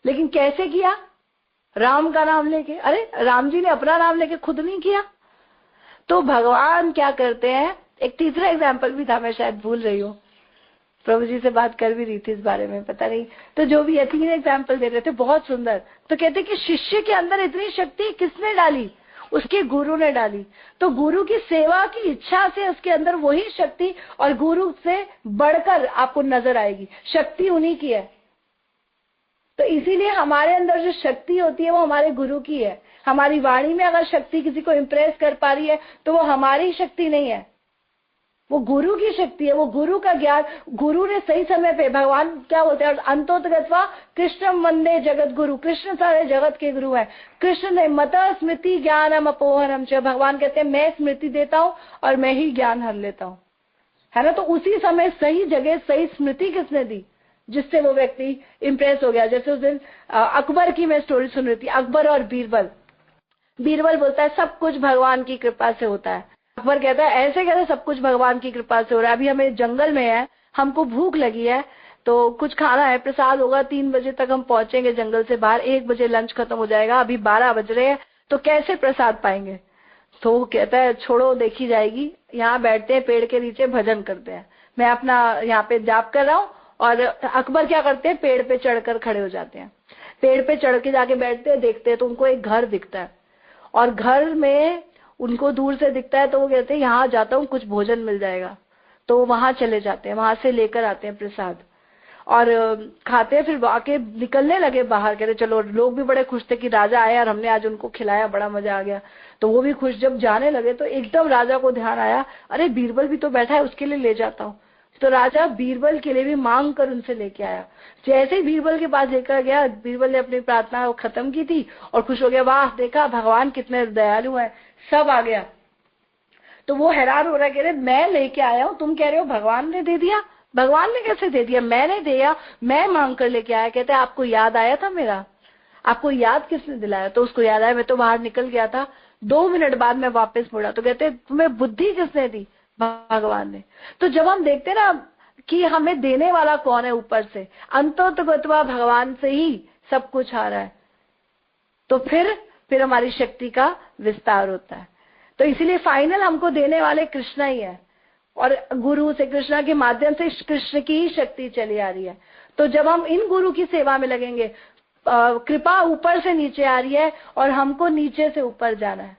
लेकिन कैसे किया? राम का नाम लेके। अरे राम जी ने अपना नाम लेके खुद नहीं किया। तो भगवान क्या करते हैं, एक तीसरा एग्जाम्पल भी था, मैं शायद भूल रही हूँ, प्रभु जी से बात कर भी रही थी इस बारे में, पता नहीं। तो जो भी 3 एग्जाम्पल दे रहे थे बहुत सुंदर। तो कहते कि शिष्य के अंदर इतनी शक्ति किसने डाली? उसके गुरु ने डाली। तो गुरु की सेवा की इच्छा से उसके अंदर वही शक्ति और गुरु से बढ़कर आपको नजर आएगी। शक्ति उन्हीं की है। तो इसीलिए हमारे अंदर जो शक्ति होती है वो हमारे गुरु की है। हमारी वाणी में अगर शक्ति किसी को इम्प्रेस कर पा रही है तो वो हमारी शक्ति नहीं है, वो गुरु की शक्ति है, वो गुरु का ज्ञान। गुरु ने सही समय पे, भगवान क्या बोलते हैं, अंतोतगत्वा कृष्णम वंदे जगत गुरु। कृष्ण सारे जगत के गुरु हैं। कृष्ण ने मत स्मृति ज्ञानम अपोहनम च, भगवान कहते हैं मैं स्मृति देता हूँ और मैं ही ज्ञान हर लेता हूँ, है ना। तो उसी समय सही जगह सही स्मृति किसने दी, जिससे वो व्यक्ति इम्प्रेस हो गया। जैसे उस दिन अकबर की मैं स्टोरी सुन रही थी, अकबर और बीरबल। बीरबल बोलता है सब कुछ भगवान की कृपा से होता है। अकबर कहता है ऐसे कैसे सब कुछ भगवान की कृपा से हो रहा है, अभी हमें जंगल में है, हमको भूख लगी है, तो कुछ खाना है, प्रसाद होगा, 3 बजे तक हम पहुंचेंगे जंगल से बाहर, 1 बजे लंच खत्म हो जाएगा, अभी 12 बज रहे हैं, तो कैसे प्रसाद पाएंगे। तो वो कहता है छोड़ो देखी जाएगी, यहाँ बैठते हैं पेड़ के नीचे भजन करते हैं, मैं अपना यहाँ पे जाप कर रहा हूँ। और अकबर क्या करते हैं, पेड़ पे चढ़कर खड़े हो जाते हैं, पेड़ पे चढ़ के जाके बैठते हैं, देखते हैं तो उनको एक घर दिखता है, और घर में उनको दूर से दिखता है, तो वो कहते हैं यहाँ जाता हूँ कुछ भोजन मिल जाएगा। तो वहां चले जाते हैं, वहां से लेकर आते हैं प्रसाद और खाते हैं। फिर आके निकलने लगे बाहर, कहते चलो, लोग भी बड़े खुश थे कि राजा आया और हमने आज उनको खिलाया, बड़ा मजा आ गया। तो वो भी खुश। जब जाने लगे तो एकदम राजा को ध्यान आया, अरे बीरबल भी तो बैठा है, उसके लिए ले जाता हूँ। तो राजा बीरबल के लिए भी मांग कर उनसे लेके आया। जैसे ही बीरबल के पास लेकर गया, बीरबल ने अपनी प्रार्थना खत्म की थी और खुश हो गया, वाह देखा भगवान कितने दयालु हैं, सब आ गया। तो वो हैरान हो रहा है, कह रहे मैं लेके आया हूँ, तुम कह रहे हो भगवान ने दे दिया। भगवान ने कैसे दे दिया, मैंने दिया, मैं मांग कर लेके आया। कहते आपको याद आया था मेरा, आपको याद किसने दिलाया। तो उसको याद आया, मैं तो बाहर निकल गया था, 2 मिनट बाद मैं वापस मुड़ा। तो कहते तुम्हें बुद्धि किसने दी, भगवान ने। तो जब हम देखते ना कि हमें देने वाला कौन है ऊपर से, अंतोतगत्वा भगवान से ही सब कुछ आ रहा है, तो फिर हमारी शक्ति का विस्तार होता है। तो इसीलिए फाइनल हमको देने वाले कृष्णा ही है, और गुरु से, कृष्णा के माध्यम से कृष्ण की ही शक्ति चली आ रही है। तो जब हम इन गुरु की सेवा में लगेंगे, कृपा ऊपर से नीचे आ रही है और हमको नीचे से ऊपर जाना है।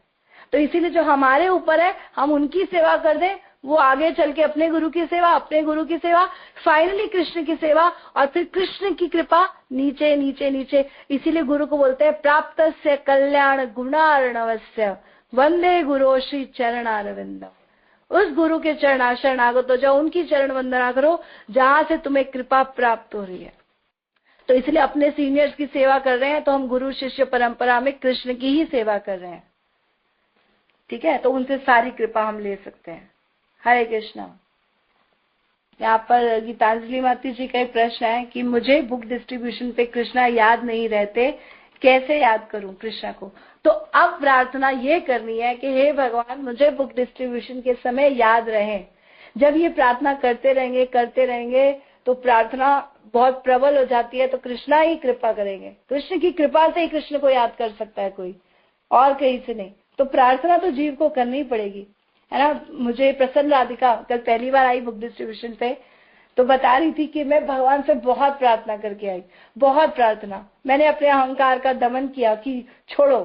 तो इसीलिए जो हमारे ऊपर है हम उनकी सेवा कर दें, वो आगे चल के अपने गुरु की सेवा, अपने गुरु की सेवा, फाइनली कृष्ण की सेवा, और फिर कृष्ण की कृपा नीचे नीचे नीचे। इसीलिए गुरु को बोलते हैं प्राप्तस्य कल्याण गुणार्णवस्य वंदे गुरु श्री चरणारविंदम। उस गुरु के चरण शरणागत हो जाओ, उनकी चरण वंदना करो जहां से तुम्हें कृपा प्राप्त हो रही है। तो इसलिए अपने सीनियर्स की सेवा कर रहे हैं तो हम गुरु शिष्य परंपरा में कृष्ण की ही सेवा कर रहे हैं, ठीक है। तो उनसे सारी कृपा हम ले सकते हैं। हरे कृष्णा। यहाँ पर गीतांजलि माती जी का एक प्रश्न है कि मुझे बुक डिस्ट्रीब्यूशन पे कृष्णा याद नहीं रहते, कैसे याद करूं कृष्णा को। तो अब प्रार्थना ये करनी है कि हे भगवान मुझे बुक डिस्ट्रीब्यूशन के समय याद रहे। जब ये प्रार्थना करते रहेंगे तो प्रार्थना बहुत प्रबल हो जाती है, तो कृष्णा ही कृपा करेंगे। कृष्ण की कृपा से ही कृष्ण को याद कर सकता है कोई, और कहीं से नहीं। तो प्रार्थना तो जीव को करनी पड़ेगी, है ना। मुझे प्रसन्न राधिका कल पहली बार आई बुक डिस्ट्रीब्यूशन पे, तो बता रही थी कि मैं भगवान से बहुत प्रार्थना करके आई, बहुत प्रार्थना। मैंने अपने अहंकार का दमन किया कि छोड़ो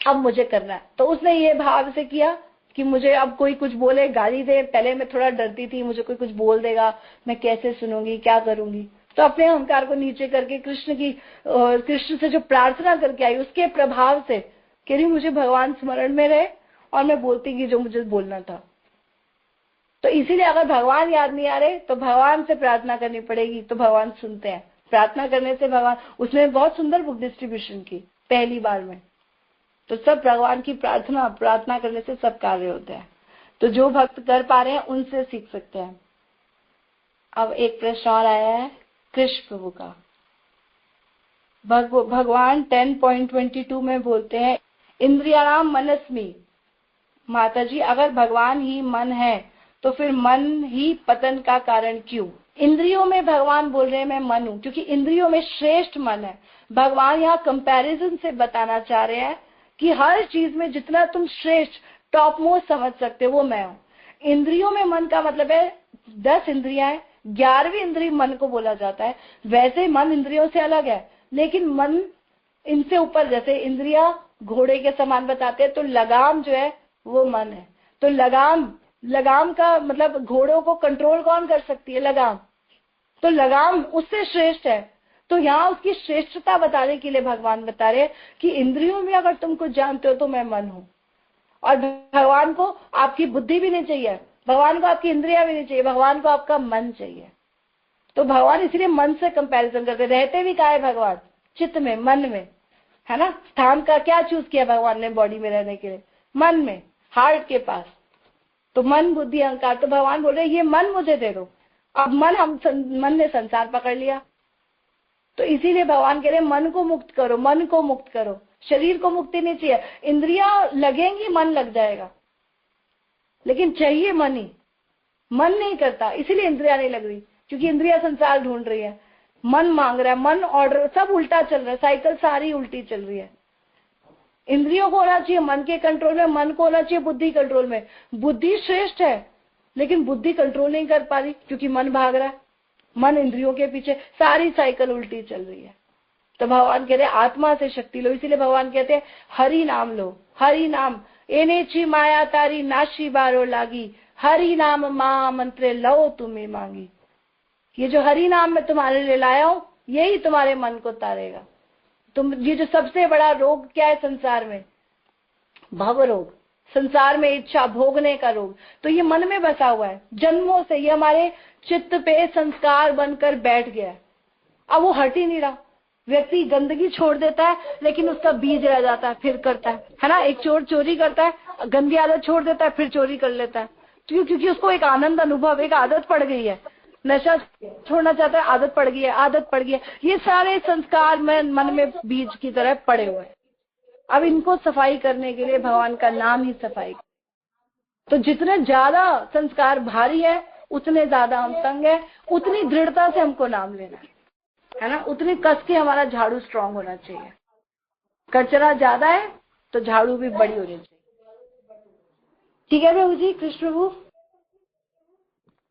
अब मुझे करना है। तो उसने ये भाव से किया कि मुझे अब कोई कुछ बोले, गाली दे। पहले मैं थोड़ा डरती थी, मुझे कोई कुछ बोल देगा, मैं कैसे सुनूंगी, क्या करूंगी। तो अपने अहंकार को नीचे करके कृष्ण से जो प्रार्थना करके आई, उसके प्रभाव से कह रही मुझे भगवान स्मरण में रहे और मैं बोलती गई जो मुझे बोलना था। तो इसीलिए अगर भगवान याद नहीं आ रहे तो भगवान से प्रार्थना करनी पड़ेगी, तो भगवान सुनते हैं। प्रार्थना करने से भगवान, उसने बहुत सुंदर बुक डिस्ट्रीब्यूशन की पहली बार में। तो सब भगवान की प्रार्थना करने से सब कार्य होते हैं। तो जो भक्त कर पा रहे हैं उनसे सीख सकते हैं। अब एक प्रश्न और आया है कृष्ण प्रभु का। भगवान 10.22 में बोलते हैं इंद्रियाणाम मनस्मी। माता जी, अगर भगवान ही मन है तो फिर मन ही पतन का कारण क्यों। इंद्रियों में भगवान बोल रहे हैं मैं मन हूँ, क्योंकि इंद्रियों में श्रेष्ठ मन है। भगवान यहाँ कंपैरिजन से बताना चाह रहे हैं कि हर चीज में जितना तुम श्रेष्ठ टॉप मोस्ट समझ सकते हो वो मैं हूँ। इंद्रियों में मन का मतलब है 10 इंद्रियां है, 11वीं इंद्रिय मन को बोला जाता है। वैसे मन इंद्रियों से अलग है, लेकिन मन इनसे ऊपर, जैसे इंद्रिया घोड़े के समान बताते हैं, तो लगाम जो है वो मन है। तो लगाम का मतलब घोड़ों को कंट्रोल कौन कर सकती है? लगाम। तो लगाम उससे श्रेष्ठ है। तो यहाँ उसकी श्रेष्ठता बताने के लिए भगवान बता रहे हैं कि इंद्रियों में अगर तुम कुछ जानते हो तो मैं मन हूं। और भगवान को आपकी बुद्धि भी नहीं चाहिए, भगवान को आपकी इंद्रियां भी नहीं चाहिए, भगवान को आपका मन चाहिए। तो भगवान इसलिए मन से कंपैरिजन करते, रहते भी कहाँ है भगवान? चित्त में, मन में, है ना। स्थान का क्या चूज किया भगवान ने बॉडी में रहने के लिए? मन में, हार्ट के पास। तो मन, बुद्धि, अहंकार। तो भगवान बोल रहे ये मन मुझे दे दो। अब मन ने संसार पकड़ लिया। तो इसीलिए भगवान कह रहे मन को मुक्त करो, मन को मुक्त करो। शरीर को मुक्ति नहीं चाहिए, इंद्रियां लगेंगी, मन लग जाएगा, लेकिन चाहिए मन ही। मन नहीं करता, इसीलिए इंद्रियां नहीं लग रही, क्योंकि इंद्रियां संसार ढूंढ रही है, मन मांग रहा है, मन ऑर्डर, सब उल्टा चल रहा है, साइकिल सारी उल्टी चल रही है। इंद्रियों को होना चाहिए मन के कंट्रोल में, मन को होना चाहिए बुद्धि कंट्रोल में। बुद्धि श्रेष्ठ है, लेकिन बुद्धि कंट्रोल नहीं कर पा रही, क्योंकि मन भाग रहा है, मन इंद्रियों के पीछे, सारी साइकिल उल्टी चल रही है। तो भगवान कहते हैं आत्मा से शक्ति लो। इसीलिए भगवान कहते हैं हरि नाम लो, हरि नाम। एने ची माया तारी नाशी बारो लागी, हरि नाम मा मंत्रे लो तुम्हें मांगी। ये जो हरि नाम मैं तुम्हारे लिए लाया हूं, यही तुम्हारे मन को तारेगा। ये जो सबसे बड़ा रोग क्या है संसार में? भव रोग, संसार में इच्छा भोगने का रोग। तो ये मन में बसा हुआ है जन्मों से, ये हमारे चित्त पे संस्कार बनकर बैठ गया है। अब वो हट ही नहीं रहा। व्यक्ति गंदगी छोड़ देता है, लेकिन उसका बीज रह जाता है, फिर करता है ना। एक चोर चोरी करता है, गंदी आदत छोड़ देता है, फिर चोरी कर लेता है। क्योंकि उसको एक आनंद अनुभव, एक आदत पड़ गई है। नशा छोड़ना चाहता है, आदत पड़ गई है, आदत पड़ गई है। ये सारे संस्कार मन में बीज की तरह पड़े हुए हैं। अब इनको सफाई करने के लिए भगवान का नाम ही सफाई। तो जितने ज्यादा संस्कार भारी है, उतने ज्यादा हम तंग है, उतनी दृढ़ता से हमको नाम लेना है ना। उतनी कस के हमारा झाड़ू स्ट्रांग होना चाहिए। कचरा ज्यादा है तो झाड़ू भी बड़ी होनी चाहिए। ठीक है प्रभु जी, कृष्ण प्रभु।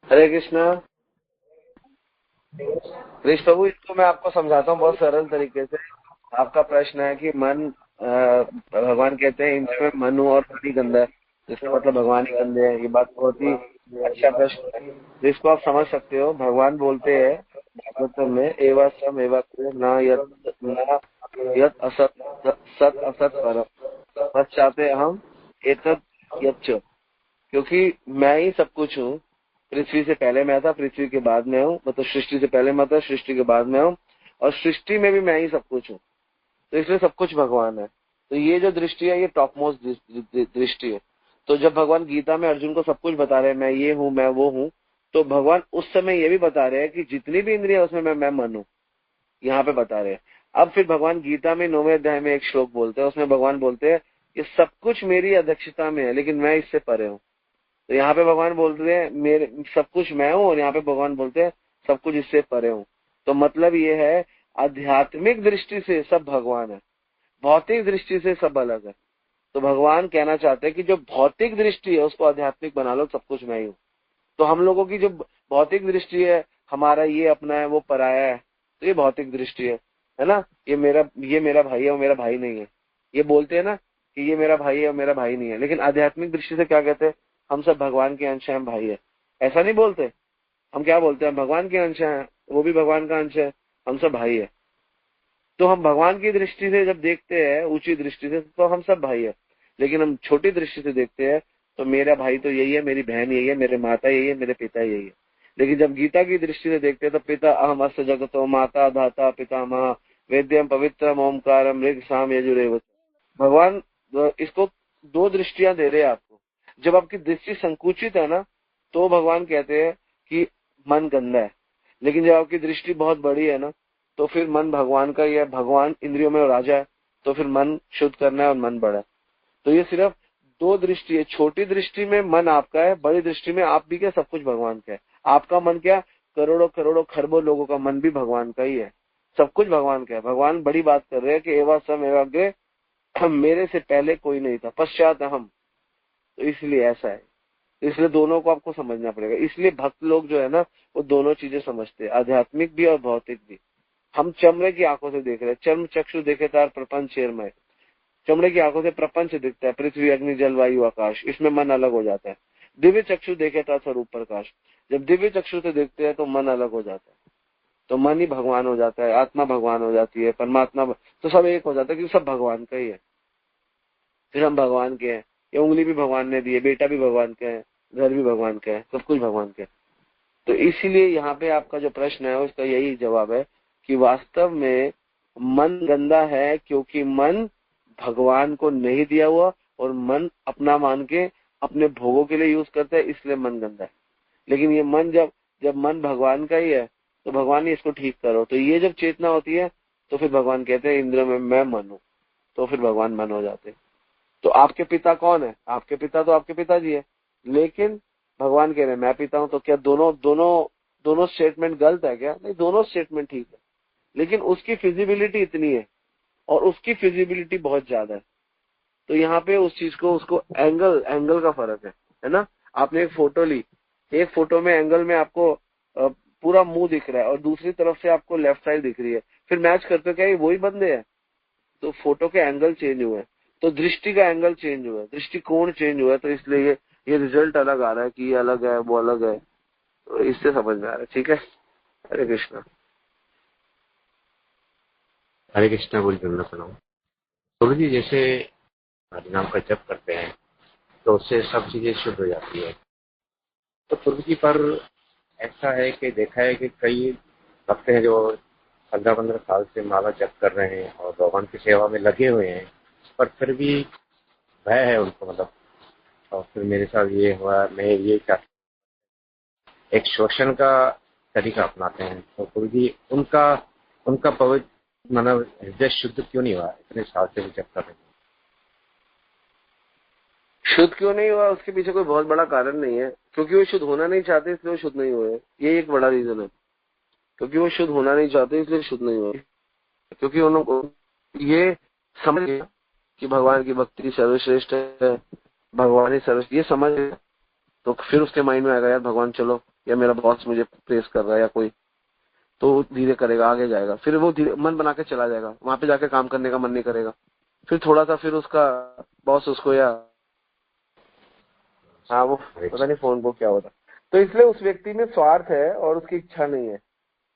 हरे कृष्णा। कृष्ण प्रभु, इसको मैं आपको समझाता हूँ बहुत सरल तरीके से। आपका प्रश्न है कि मन, भगवान कहते हैं इनमें मन और बुद्धि गंदा है, जिसका मतलब भगवान ही गंदे हैं। ये बात बहुत ही अच्छा प्रश्न है, जिसको आप समझ सकते हो। भगवान बोलते हैं भागवतम में, एवा सम एवा न यत असत सत असत परम पश्चाते हम एतद यच्च। क्योंकि मैं ही सब कुछ हूँ। पृथ्वी से पहले मैं था, पृथ्वी के बाद में हूँ, मतलब सृष्टि से पहले मैं था, सृष्टि के बाद में हूँ, और सृष्टि में भी मैं ही सब कुछ हूँ। तो इसलिए सब कुछ भगवान है। तो ये जो दृष्टि है, ये टॉप मोस्ट दृष्टि है। तो जब भगवान गीता में अर्जुन को सब कुछ बता रहे हैं, मैं ये हूँ, मैं वो हूँ, तो भगवान उस समय ये भी बता रहे हैं कि जितनी भी इंद्रिया उसमें मैं मन हूँ, यहाँ पे बता रहे हैं। अब फिर भगवान गीता में 9वें अध्याय में एक श्लोक बोलते हैं, उसमें भगवान बोलते हैं कि सब कुछ मेरी अध्यक्षता में है, लेकिन मैं इससे परे हूँ। तो यहाँ पे भगवान बोलते हैं मेरे सब कुछ मैं हूँ, और यहाँ पे भगवान बोलते हैं सब कुछ इससे परे हूँ। तो मतलब ये है, आध्यात्मिक दृष्टि से सब भगवान है, भौतिक दृष्टि से सब अलग है। तो भगवान कहना चाहते हैं कि जो भौतिक दृष्टि है उसको आध्यात्मिक बना लो, सब कुछ मैं ही हूँ। तो हम लोगों की जो भौतिक दृष्टि है, हमारा ये अपना है, वो पराया है, तो ये भौतिक दृष्टि है ना। ये मेरा भाई है, वो मेरा भाई नहीं है। ये बोलते हैं ना कि ये मेरा भाई है, वो मेरा भाई नहीं है। लेकिन आध्यात्मिक दृष्टि से क्या कहते हैं? हम सब भगवान के अंश हैं, हम भाई है। ऐसा नहीं बोलते। हम क्या बोलते हैं? भगवान के अंश हैं, वो भी भगवान का अंश है, हम सब भाई है। तो हम भगवान की दृष्टि से जब देखते हैं, ऊंची दृष्टि से, तो हम सब भाई है। लेकिन हम छोटी दृष्टि से देखते हैं तो मेरा भाई तो यही है, मेरी बहन यही है, मेरे माता यही है, मेरे पिता यही है। लेकिन जब गीता की दृष्टि से देखते हैं तो पिता अहम अस्य जगतो माता धाता पितामह वेद्यम पवित्रम ओमकारम ऋग साम यजुरेव। भगवान इसको दो दृष्टियां दे रहे हैं आपको। जब आपकी दृष्टि संकुचित है ना, तो भगवान कहते हैं कि मन गंदा है। लेकिन जब आपकी दृष्टि बहुत बड़ी है ना, तो फिर मन भगवान का ही है, भगवान इंद्रियों में राजा है, तो फिर मन शुद्ध करना है और मन बड़ा है। तो ये सिर्फ दो दृष्टि है। छोटी दृष्टि में मन आपका है, बड़ी दृष्टि में आप भी क्या, सब कुछ भगवान का है। आपका मन क्या, करोड़ों करोड़ों खरबों लोगों का मन भी भगवान का ही है, सब कुछ भगवान का है। भगवान बड़ी बात कर रहे हैं कि एवा सम एवा अग्रे, मेरे से पहले कोई नहीं था, पश्चात हम। तो इसलिए ऐसा है, इसलिए दोनों को आपको समझना पड़ेगा। इसलिए भक्त लोग जो है ना, वो दोनों चीजें समझते हैं, आध्यात्मिक भी और भौतिक भी। हम चमड़े की आंखों से देख रहे हैं, चर्म चक्षु देखे तार प्रपंच शेरमय। चमड़े की आंखों से प्रपंच दिखता है, पृथ्वी, अग्नि, जल, वायु, आकाश, इसमें मन अलग हो जाता है। दिव्य चक्षु देखे था स्वरूप प्रकाश, जब दिव्य चक्षु से देखते हैं तो मन अलग हो जाता है, तो मन ही भगवान हो जाता है, आत्मा भगवान हो जाती है, परमात्मा तो सब एक हो जाता है, क्योंकि सब भगवान का ही है। फिर हम भगवान के हैं, ये उंगली भी भगवान ने दी है, बेटा भी भगवान का है, घर भी भगवान का है, सब कुछ भगवान का है। तो इसीलिए यहाँ पे आपका जो प्रश्न है उसका यही जवाब है कि वास्तव में मन गंदा है क्योंकि मन भगवान को नहीं दिया हुआ और मन अपना मान के अपने भोगों के लिए यूज करता है, इसलिए मन गंदा है। लेकिन ये मन जब मन भगवान का ही है तो भगवान ही इसको ठीक करो, तो ये जब चेतना होती है तो फिर भगवान कहते हैं इंद्र में मैं मन हूं, तो फिर भगवान मन हो जाते हैं। तो आपके पिता कौन है? आपके पिता तो आपके पिताजी है, लेकिन भगवान कह रहे हैं मैं पिता हूं, तो क्या दोनों दोनों दोनों स्टेटमेंट गलत है क्या? नहीं, दोनों स्टेटमेंट ठीक है, लेकिन उसकी फिजिबिलिटी इतनी है और उसकी फिजिबिलिटी बहुत ज्यादा है। तो यहाँ पे उस चीज को उसको एंगल का फर्क है ना। आपने एक फोटो ली, एक फोटो में एंगल में आपको पूरा मुंह दिख रहा है और दूसरी तरफ से आपको लेफ्ट साइड दिख रही है, फिर मैच करते हो क्या ये वही बंदे हैं? तो फोटो के एंगल चेंज हुए, तो दृष्टि का एंगल चेंज हुआ है, दृष्टिकोण चेंज हुआ है, तो इसलिए ये रिजल्ट अलग आ रहा है कि ये अलग है वो अलग है। तो इससे समझ में आ रहा है। ठीक है, हरे कृष्णा। हरे कृष्णा बोल जरूर सुनाऊं। गुरु जी, जैसे हरिनाम का जप करते हैं तो उससे सब चीजें शुद्ध हो जाती है, तो गुरु जी पर ऐसा है कि देखा है कि कई भक्त हैं जो 15-15 साल से माला जप कर रहे हैं और भगवान की सेवा में लगे हुए हैं, पर फिर भी भय है उनको, मतलब और फिर मेरे साथ ये हुआ, मैं ये चाहता, एक शोषण का तरीका अपनाते हैं। तो गुरु जी उनका उनका पवित्र मतलब हृदय शुद्ध क्यों नहीं हुआ? इतने साल से भी जप कर रहे हैं। शुद्ध क्यों नहीं हुआ? उसके पीछे कोई बहुत बड़ा कारण नहीं है, क्योंकि वो शुद्ध होना नहीं चाहते इसलिए वो शुद्ध नहीं हुए। ये एक बड़ा रीजन है, क्योंकि वो शुद्ध होना नहीं चाहते इसलिए शुद्ध नहीं हुए, क्योंकि उनको ये समझ गया कि भगवान की भक्ति सर्वश्रेष्ठ है, भगवान ही सर्वश्रेष्ठ, ये समझ गया। तो फिर उसके माइंड में आएगा यार भगवान चलो, या मेरा बॉस मुझे प्रेस कर रहा है या कोई, तो धीरे करेगा, आगे जाएगा, फिर वो धीरे मन बना के चला जाएगा, वहां पे जाके काम करने का मन नहीं करेगा। फिर थोड़ा सा फिर उसका बॉस उसको या हाँ वो पता नहीं फोन को क्या होता। तो इसलिए उस व्यक्ति में स्वार्थ है और उसकी इच्छा नहीं है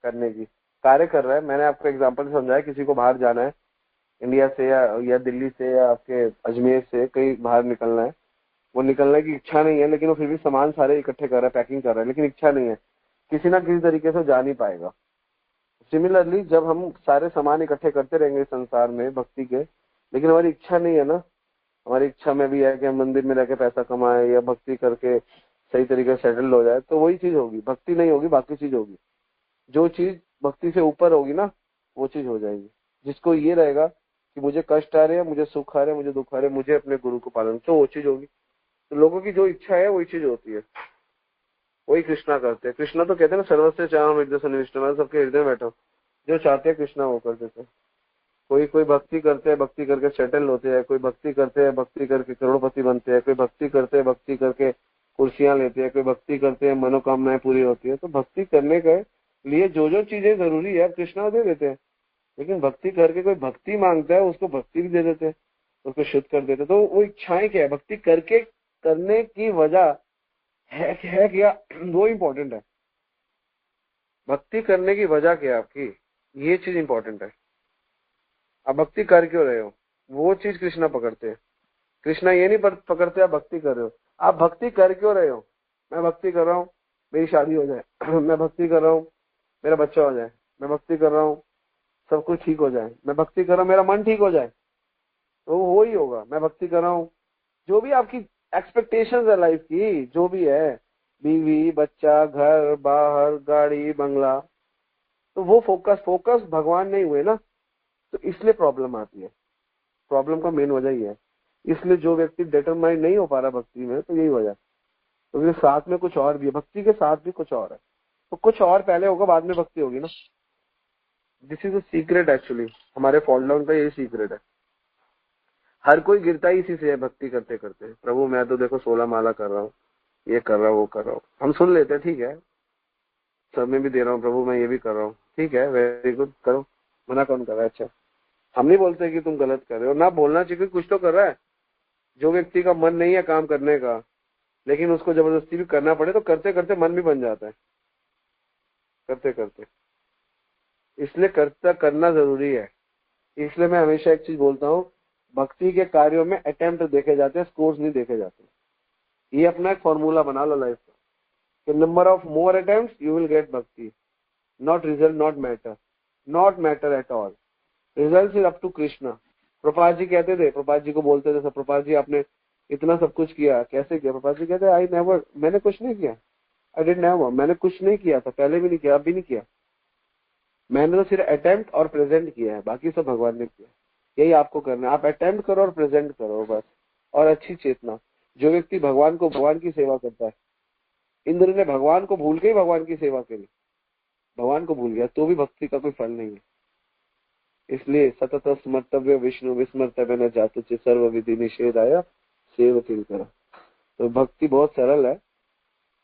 करने की, कार्य कर रहा है। मैंने आपको एग्जांपल समझाया, किसी को बाहर जाना है इंडिया से या दिल्ली से या आपके अजमेर से कहीं बाहर निकलना है, वो निकलने की इच्छा नहीं है, लेकिन वो फिर भी सामान सारे इकट्ठे कर रहा है, पैकिंग कर रहा है, लेकिन इच्छा नहीं है, किसी ना किसी तरीके से जा नहीं पाएगा। सिमिलरली जब हम सारे सामान इकट्ठे करते रहेंगे संसार में भक्ति के, लेकिन हमारी इच्छा नहीं है ना, हमारी इच्छा में भी है कि हम मंदिर में रह के पैसा कमाए या भक्ति करके सही तरीके से सेटल हो जाए, तो वही चीज होगी, भक्ति नहीं होगी, बाकी चीज होगी। जो चीज भक्ति से ऊपर होगी ना वो चीज हो जाएगी। जिसको ये रहेगा कि मुझे कष्ट आ रहे हैं, मुझे सुख आ रहे हैं, मुझे दुख आ रहे हैं, मुझे अपने गुरु को पालन, तो वो चीज होगी। तो लोगों की जो इच्छा है वही चीज होती है, वही कृष्णा करते हैं। कृष्णा तो कहते हैं ना सर्वस्व चाहम हृदय सन्निविष्ट, मैं सबके हृदय में बैठा हूँ, जो चाहते हैं कृष्णा वो कर देते हैं। कोई भक्ति करते हैं, भक्ति करके सेटल होते हैं, कोई भक्ति करते हैं, भक्ति करके करोड़पति बनते हैं, कोई भक्ति करते हैं, भक्ति करके कुर्सियां लेते हैं, कोई भक्ति करते हैं मनोकामनाएं पूरी होती है। तो भक्ति करने के लिए जो जो चीजें जरूरी है कृष्णा दे देते हैं, लेकिन भक्ति करके कोई भक्ति मांगता है उसको भक्ति भी दे देते हैं, उसको शुद्ध कर देते हैं। तो वो इच्छाएं क्या है, भक्ति करके करने की वजह है क्या, वो इम्पोर्टेंट है। भक्ति करने की वजह क्या है आपकी, ये चीज इम्पोर्टेंट है। आप भक्ति कर क्यों रहे हो, वो चीज कृष्णा पकड़ते हैं। कृष्णा ये नहीं पकड़ते आप भक्ति कर रहे हो, आप भक्ति कर क्यों रहे हो। मैं भक्ति कर रहा हूँ मेरी शादी हो जाए मैं भक्ति कर रहा हूँ मेरा बच्चा हो जाए, मैं भक्ति कर रहा हूँ सब कुछ ठीक हो जाए, मैं भक्ति कर रहा हूँ मेरा मन ठीक हो जाए, तो वो ही होगा। मैं भक्ति कर रहा हूँ, जो भी आपकी एक्सपेक्टेशंस है लाइफ की, जो भी है, बीवी बच्चा घर बाहर गाड़ी बंगला, तो वो फोकस भगवान नहीं हुए ना, तो इसलिए प्रॉब्लम आती है। प्रॉब्लम का मेन वजह ही है। इसलिए जो व्यक्ति डिटरमाइंड नहीं हो पा रहा भक्ति में, तो यही वजह है। तो साथ में कुछ और भी है, भक्ति के साथ भी कुछ और है, तो कुछ और पहले होगा बाद में भक्ति होगी ना। This is the secret actually, हमारे फॉल डाउन का यही सीक्रेट है। हर कोई गिरता ही इसी से है, भक्ति करते करते। प्रभु मैं तो देखो 16 माला कर रहा हूँ, ये कर रहा हूँ वो कर रहा हूँ, हम सुन लेते हैं ठीक है, सब में भी दे रहा हूँ प्रभु मैं ये भी कर रहा हूँ, ठीक है वेरी गुड, करो, मना कौन कर रहा है। अच्छा हम नहीं बोलते कि तुम गलत कर रहे हो, ना बोलना चाहिए, कुछ तो कर रहा है। जो व्यक्ति का मन नहीं है काम करने का, लेकिन उसको जबरदस्ती भी करना पड़े तो करते करते मन भी बन जाता है, करते करते। इसलिए करना जरूरी है। इसलिए मैं हमेशा एक चीज बोलता हूँ, भक्ति के कार्यों में अटेम्प्ट देखे जाते हैं, स्कोर्स नहीं देखे जाते। ये अपना एक फॉर्मूला बना लो लाइफ का कि number of more attempt you will get bhakti, not result, not matter at all. Result is up to Krishna. Prabhupada ji कहते थे, प्रभुपाद जी को बोलते थे सब, प्रभुपाद जी आपने इतना सब कुछ किया, कैसे किया? प्रभुपाद जी कहते आई नेवर, मैंने कुछ नहीं किया, आई डिड नेवर, मैंने कुछ नहीं किया था, पहले भी नहीं किया, अब भी नहीं किया। मैंने तो सिर्फ अटेम्प्ट और प्रेजेंट किया है, बाकी सब भगवान ने किया। यही आपको करना है, आप अटेम्प्ट करो और प्रेजेंट करो बस, और अच्छी चेतना। जो व्यक्ति भगवान की सेवा करता है, इंद्र ने भगवान को भूल के ही भगवान की सेवा करी, भगवान को भूल गया तो भी भक्ति का कोई फल नहीं है। इसलिए सतत स्मर्तव्य विष्णु विस्मर्तव्य न जातुचे सर्व विधि निषेध आया सेव किंकरा। तो भक्ति बहुत सरल है।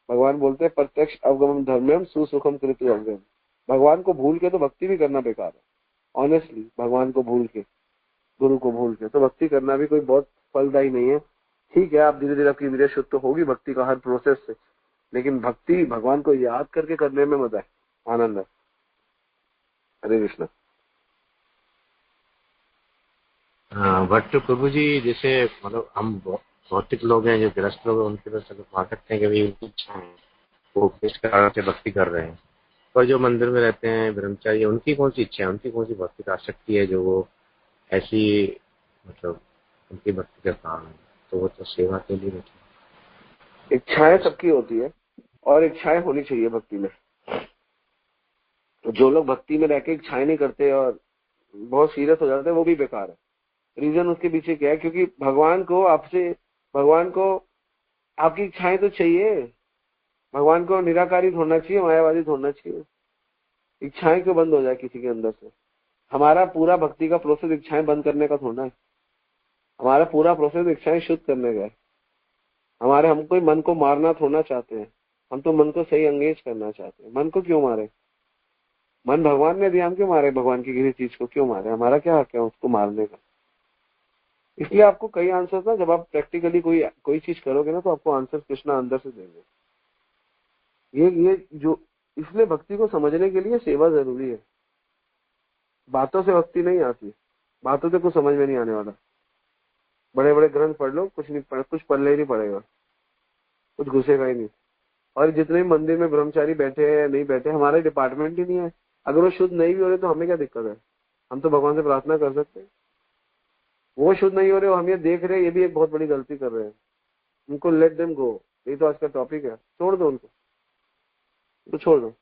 भगवान बोलते हैं प्रत्यक्ष अवगम धर्म्यम सुसुखम कृतु अवगम। भगवान को भूल के तो भक्ति भी करना बेकार है। ऑनेस्टली भगवान को भूल के, गुरु को भूल के तो भक्ति करना भी कोई बहुत फलदायी नहीं है। ठीक है, आप धीरे धीरे आपकी इंद्रिय शुद्ध तो होगी भक्ति का हर प्रोसेस से, लेकिन भक्ति भगवान को याद करके करने में मजा है, आनंद है। हरे कृष्ण। हाँ, बट प्रभु जी जैसे मतलब हम भौतिक लोग हैं, जो ग्रस्त लोग हैं, उनके तो चलो मान सकते हैं कि भाई उनकी इच्छा है, वो किस कारण से भक्ति कर रहे हैं। पर जो मंदिर में रहते हैं ब्रह्मचारी, उनकी कौन सी इच्छा है, उनकी कौन सी भौतिक आसक्ति है जो वो ऐसी मतलब उनकी भक्ति का कारण है? तो वो तो सेवा के लिए बैठे। इच्छाएं सबकी होती है और इच्छाएं होनी चाहिए भक्ति में। तो जो लोग भक्ति में रह के इच्छाएं नहीं करते और बहुत सीरियस हो जाते हैं, वो भी बेकार है। रीजन उसके पीछे क्या है? क्योंकि भगवान को आपकी इच्छाएं तो चाहिए। भगवान को निराकारी होना चाहिए, मायावादी होना चाहिए। इच्छाएं क्यों बंद हो जाए किसी के अंदर से? हमारा पूरा भक्ति का प्रोसेस इच्छाएं बंद करने का थोड़ा है। हमारा पूरा प्रोसेस इच्छाएं शुद्ध करने का है। हम कोई मन को मारना थोड़ा चाहते हैं, हम तो मन को सही एंगेज करना चाहते हैं। मन को क्यों मारे? मन भगवान ने दिया, हम क्यों मारे? भगवान की किसी चीज को क्यों मारे? हमारा क्या हक है उसको मारने का? इसलिए आपको कई आंसर्स ना, जब आप प्रैक्टिकली कोई चीज करोगे ना, तो आपको आंसर कृष्णा अंदर से देंगे। ये जो, इसलिए भक्ति को समझने के लिए सेवा जरूरी है। बातों से भक्ति नहीं आती, बातों से कुछ समझ में नहीं आने वाला। बड़े बड़े ग्रंथ पढ़ लो, कुछ पढ़ने ही नहीं पड़ेगा, कुछ घुसेगा ही नहीं। और जितने भी मंदिर में ब्रह्मचारी बैठे हैं नहीं बैठे, हमारा डिपार्टमेंट ही नहीं है। अगर वो शुद्ध नहीं भी हो रहे तो हमें क्या दिक्कत है? हम तो भगवान से प्रार्थना कर सकते हैं। वो शुद्ध नहीं हो रहे, हम ये देख रहे हैं, ये भी एक बहुत बड़ी गलती कर रहे हैं। उनको लेट देम गो, यही तो आज का टॉपिक है। छोड़ दो उनको, तो छोड़ दो,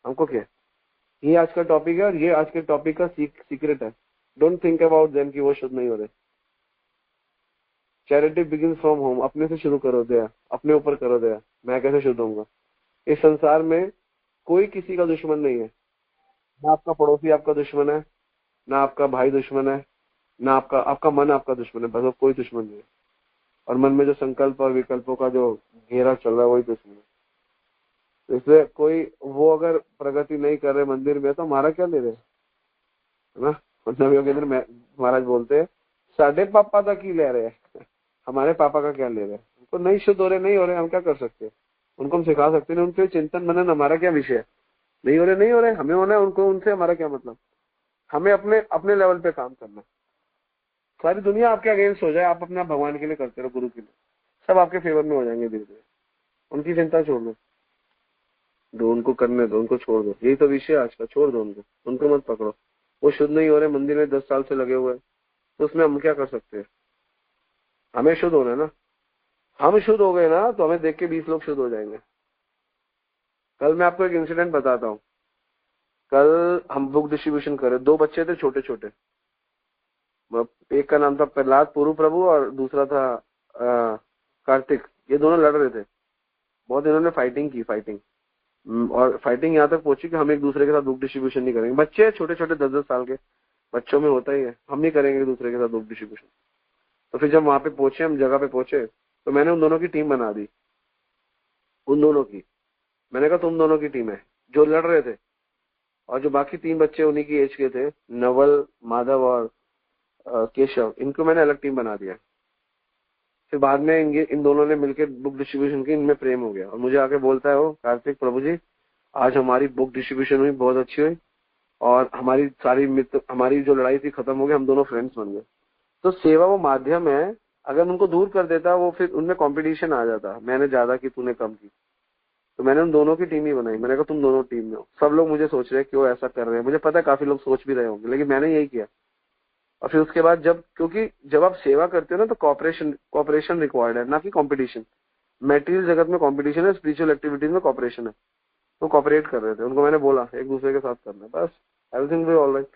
हमको क्या? ये आज का टॉपिक है और ये आज के टॉपिक का सीक्रेट है। डोंट थिंक अबाउट देम कि वो शुद्ध नहीं हो रहे। Charity begins from home. अपने से शुरू करो दया, अपने ऊपर करो दया। मैं कैसे शुद्ध होऊंगा? इस संसार में कोई किसी का दुश्मन नहीं है। ना आपका पड़ोसी आपका दुश्मन है, ना आपका भाई दुश्मन है, ना आपका मन आपका दुश्मन है। बस कोई दुश्मन नहीं है। और मन में जो संकल्प और विकल्पों का जो घेरा चल रहा है, वही दुश्मन है। तो इसलिए कोई वो अगर प्रगति नहीं कर रहे मंदिर में, तो हमारा क्या ले रहे, है ना? नव योगेंद्र महाराज बोलते हैं, साढ़े पापा का की ले रहे हैं, हमारे पापा का क्या ले रहे हैं? उनको नहीं शुद्ध हो रहे, हम क्या कर सकते हैं? उनको हम सिखा सकते हैं, उनके चिंतन मनन हमारा क्या विषय है? नहीं हो रहे, हमें होना है, उनको उनसे हमारा क्या मतलब? हमें अपने लेवल पे काम करना है। सारी दुनिया आपके अगेंस्ट हो जाए, आप अपना भगवान के लिए करते रहो, गुरु के लिए, सब आपके फेवर में हो जाएंगे धीरे धीरे। उनकी चिंता छोड़ दो, उनको करने दो, उनको छोड़ दो। यही तो विषय आज का। छोड़ दो उनको मत पकड़ो। वो शुद्ध नहीं हो रहे, मंदिर में 10 साल से लगे हुए, तो उसमें हम क्या कर सकते हैं? हमें शुद्ध होना है ना। हम शुद्ध हो गए ना, तो हमें देख के 20 लोग शुद्ध हो जाएंगे। कल मैं आपको एक इंसिडेंट बताता हूँ। कल हम बुक डिस्ट्रीब्यूशन कर रहे, 2 बच्चे थे छोटे छोटे। एक का नाम था प्रहलाद पुरु प्रभु और दूसरा था कार्तिक। ये दोनों लड़ रहे थे। बहुत इन्होंने फाइटिंग और फाइटिंग यहाँ तक पहुंची कि हम एक दूसरे के साथ बुक डिस्ट्रीब्यूशन नहीं करेंगे। बच्चे छोटे छोटे 10-10 साल के बच्चों में होता ही है, हम नहीं करेंगे एक दूसरे के साथ बुक डिस्ट्रीब्यूशन। तो फिर जब वहां पे पहुंचे, हम जगह पे पहुंचे, तो मैंने उन दोनों की टीम बना दी। उन दोनों की मैंने कहा तुम दोनों की टीम है, जो लड़ रहे थे। और जो बाकी 3 बच्चे उन्हीं की एज के थे, नवल, माधव और केशव, इनको मैंने अलग टीम बना दिया। फिर बाद में इन दोनों ने मिलकर बुक डिस्ट्रीब्यूशन की, इनमें प्रेम हो गया और मुझे आके बोलता है वो, कार्तिक प्रभु जी आज हमारी बुक डिस्ट्रीब्यूशन हुई, बहुत अच्छी हुई और हमारी सारी मित्र, हमारी जो लड़ाई थी खत्म हो गई, हम दोनों फ्रेंड्स बन गए। तो सेवा वो माध्यम है, अगर उनको दूर कर देता वो फिर उनमें कंपटीशन आ जाता, मैंने ज्यादा की तूने कम की। तो मैंने उन दोनों की टीम ही बनाई। मैंने कहा तुम दोनों टीम में हो। सब लोग मुझे सोच रहे हैं क्यों ऐसा कर रहे हैं, मुझे पता है काफी लोग सोच भी रहे होंगे, लेकिन मैंने यही किया। और फिर उसके बाद क्योंकि जब आप सेवा करते हो ना तो कॉपरेशन रिक्वायर्ड है, ना कि कॉम्पिटिशन। मेटीरियल जगत में कॉम्पिटिशन है, स्पिरिचुअल एक्टिविटीज में कॉपरेशन है। तो कॉपरेट कर रहे थे, उनको मैंने बोला एक दूसरे के साथ करना है, बस एवरीथिंग विल ऑल राइट।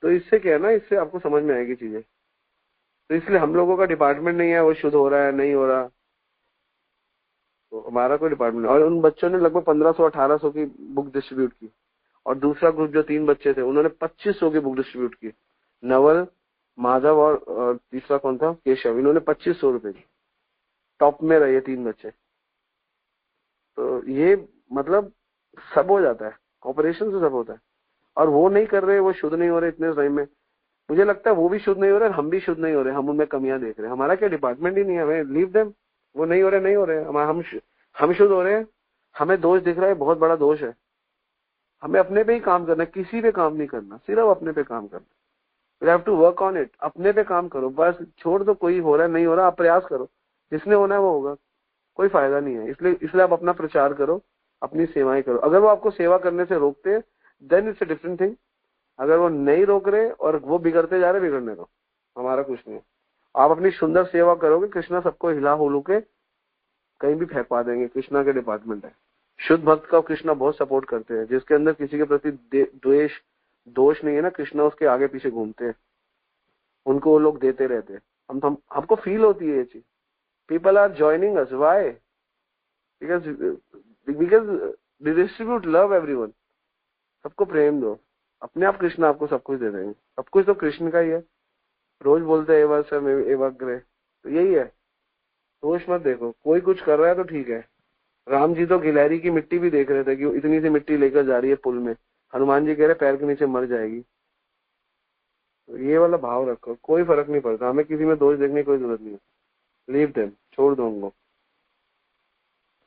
तो इससे क्या है ना, इससे आपको समझ में आएगी चीजें। तो इसलिए हम लोगों का डिपार्टमेंट नहीं है वो शुद्ध हो रहा है नहीं हो रहा, तो हमारा कोई डिपार्टमेंट नहीं। और उन बच्चों ने लगभग 1500-1800 की बुक डिस्ट्रीब्यूट की। और दूसरा ग्रुप जो 3 बच्चे थे उन्होंने 2500 की बुक डिस्ट्रीब्यूट की। नवल, माधव और तीसरा कौन था, केशव, इन्होंने 2500 रुपए की। टॉप में रहे 3 बच्चे। तो ये मतलब सब हो जाता है, कॉपरेशन से सब होता है। और वो नहीं कर रहे, वो शुद्ध नहीं हो रहे इतने टाइम में। मुझे लगता है वो भी शुद्ध नहीं हो रहे, हम भी शुद्ध नहीं हो रहे, हम उनमें कमियां देख रहे हैं। हमारा क्या डिपार्टमेंट ही नहीं है, हमें लीव देम। वो नहीं हो रहे नहीं हो रहे, हम शुद्ध हो रहे हैं। हमें दोष दिख रहा है, बहुत बड़ा दोष है। हमें अपने पे ही काम करना है, किसी पे काम नहीं करना, सिर्फ अपने पे काम करना। You have to work on it. अपने पे काम करो, बस छोड़ दो कोई हो रहा है नहीं हो रहा, आप प्रयास करो, जिसने होना है वो होगा, कोई फायदा नहीं है। इसलिए आप अपना प्रचार करो, अपनी सेवाएं करो। अगर वो आपको सेवा करने से रोकते हैं then it's a different thing. अगर वो नहीं रोक रहे और वो बिगड़ते जा रहे, बिगड़ने दो, हमारा कुछ नहीं है। आप अपनी सुंदर सेवा करोगे, कृष्णा सबको हिला हुलू के कहीं भी फेंकवा देंगे। कृष्णा के डिपार्टमेंट है। शुद्ध भक्त का कृष्णा बहुत सपोर्ट करते हैं। जिसके अंदर किसी के प्रति द्वेष दोष नहीं है ना, कृष्णा उसके आगे पीछे घूमते हैं, उनको वो लोग देते रहते हैं। हमको फील होती है ये चीज। People are joining us, why? Because distribute love everyone. सबको प्रेम दो, अपने आप कृष्ण आपको सब कुछ दे देंगे। सब कुछ तो कृष्ण का ही है। रोज बोलते हैं एवं सम एवं अग्रे, तो यही है। दोष मत देखो, कोई कुछ कर रहा है तो ठीक है। राम जी तो गिलहरी की मिट्टी भी देख रहे थे कि इतनी सी मिट्टी लेकर जा रही है पुल में, हनुमान जी कह रहे पैर के नीचे मर जाएगी। तो ये वाला भाव रखो, कोई फर्क नहीं पड़ता। हमें किसी में दोष देखने की कोई जरूरत नहीं है। लीव देम, छोड़ दो उनको,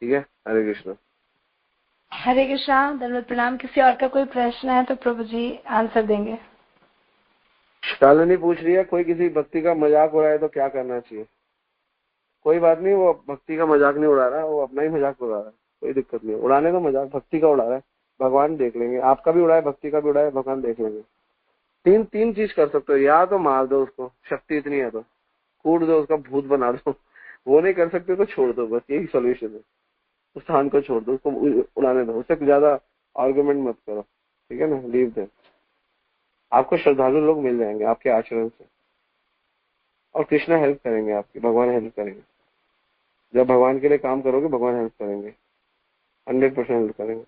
ठीक है। हरे कृष्ण। हरे कृष्णा, धन्यवाद, प्रणाम। किसी और का कोई प्रश्न है तो प्रभु जी आंसर देंगे। शालिनी पूछ रही है कोई किसी भक्ति का मजाक उड़ाए तो क्या करना चाहिए। कोई बात नहीं, वो भक्ति का मजाक नहीं उड़ा रहा, वो अपना ही मजाक उड़ा रहा है, कोई दिक्कत नहीं है। उड़ाने का मजाक, भक्ति का उड़ा रहा है, भगवान देख लेंगे। आपका भी उड़ाए, भक्ति का भी उड़ाए, भगवान देख लेंगे। तीन चीज कर सकते हो, या तो मार दो उसको, शक्ति इतनी है तो कूट दो, उसका भूत बना दो। वो नहीं कर सकते तो छोड़ दो, बस यही सोल्यूशन है। उस स्थान को छोड़ दो, उसको उड़ाने दो, उससे ज्यादा आर्गुमेंट मत करो, ठीक है ना। लीव दे। आपको श्रद्धालु लोग मिल जाएंगे आपके आचरण से, और कृष्णा हेल्प करेंगे आपकी, भगवान हेल्प करेंगे। जब भगवान के लिए काम करोगे भगवान हेल्प करेंगे, 100% हेल्प करेंगे।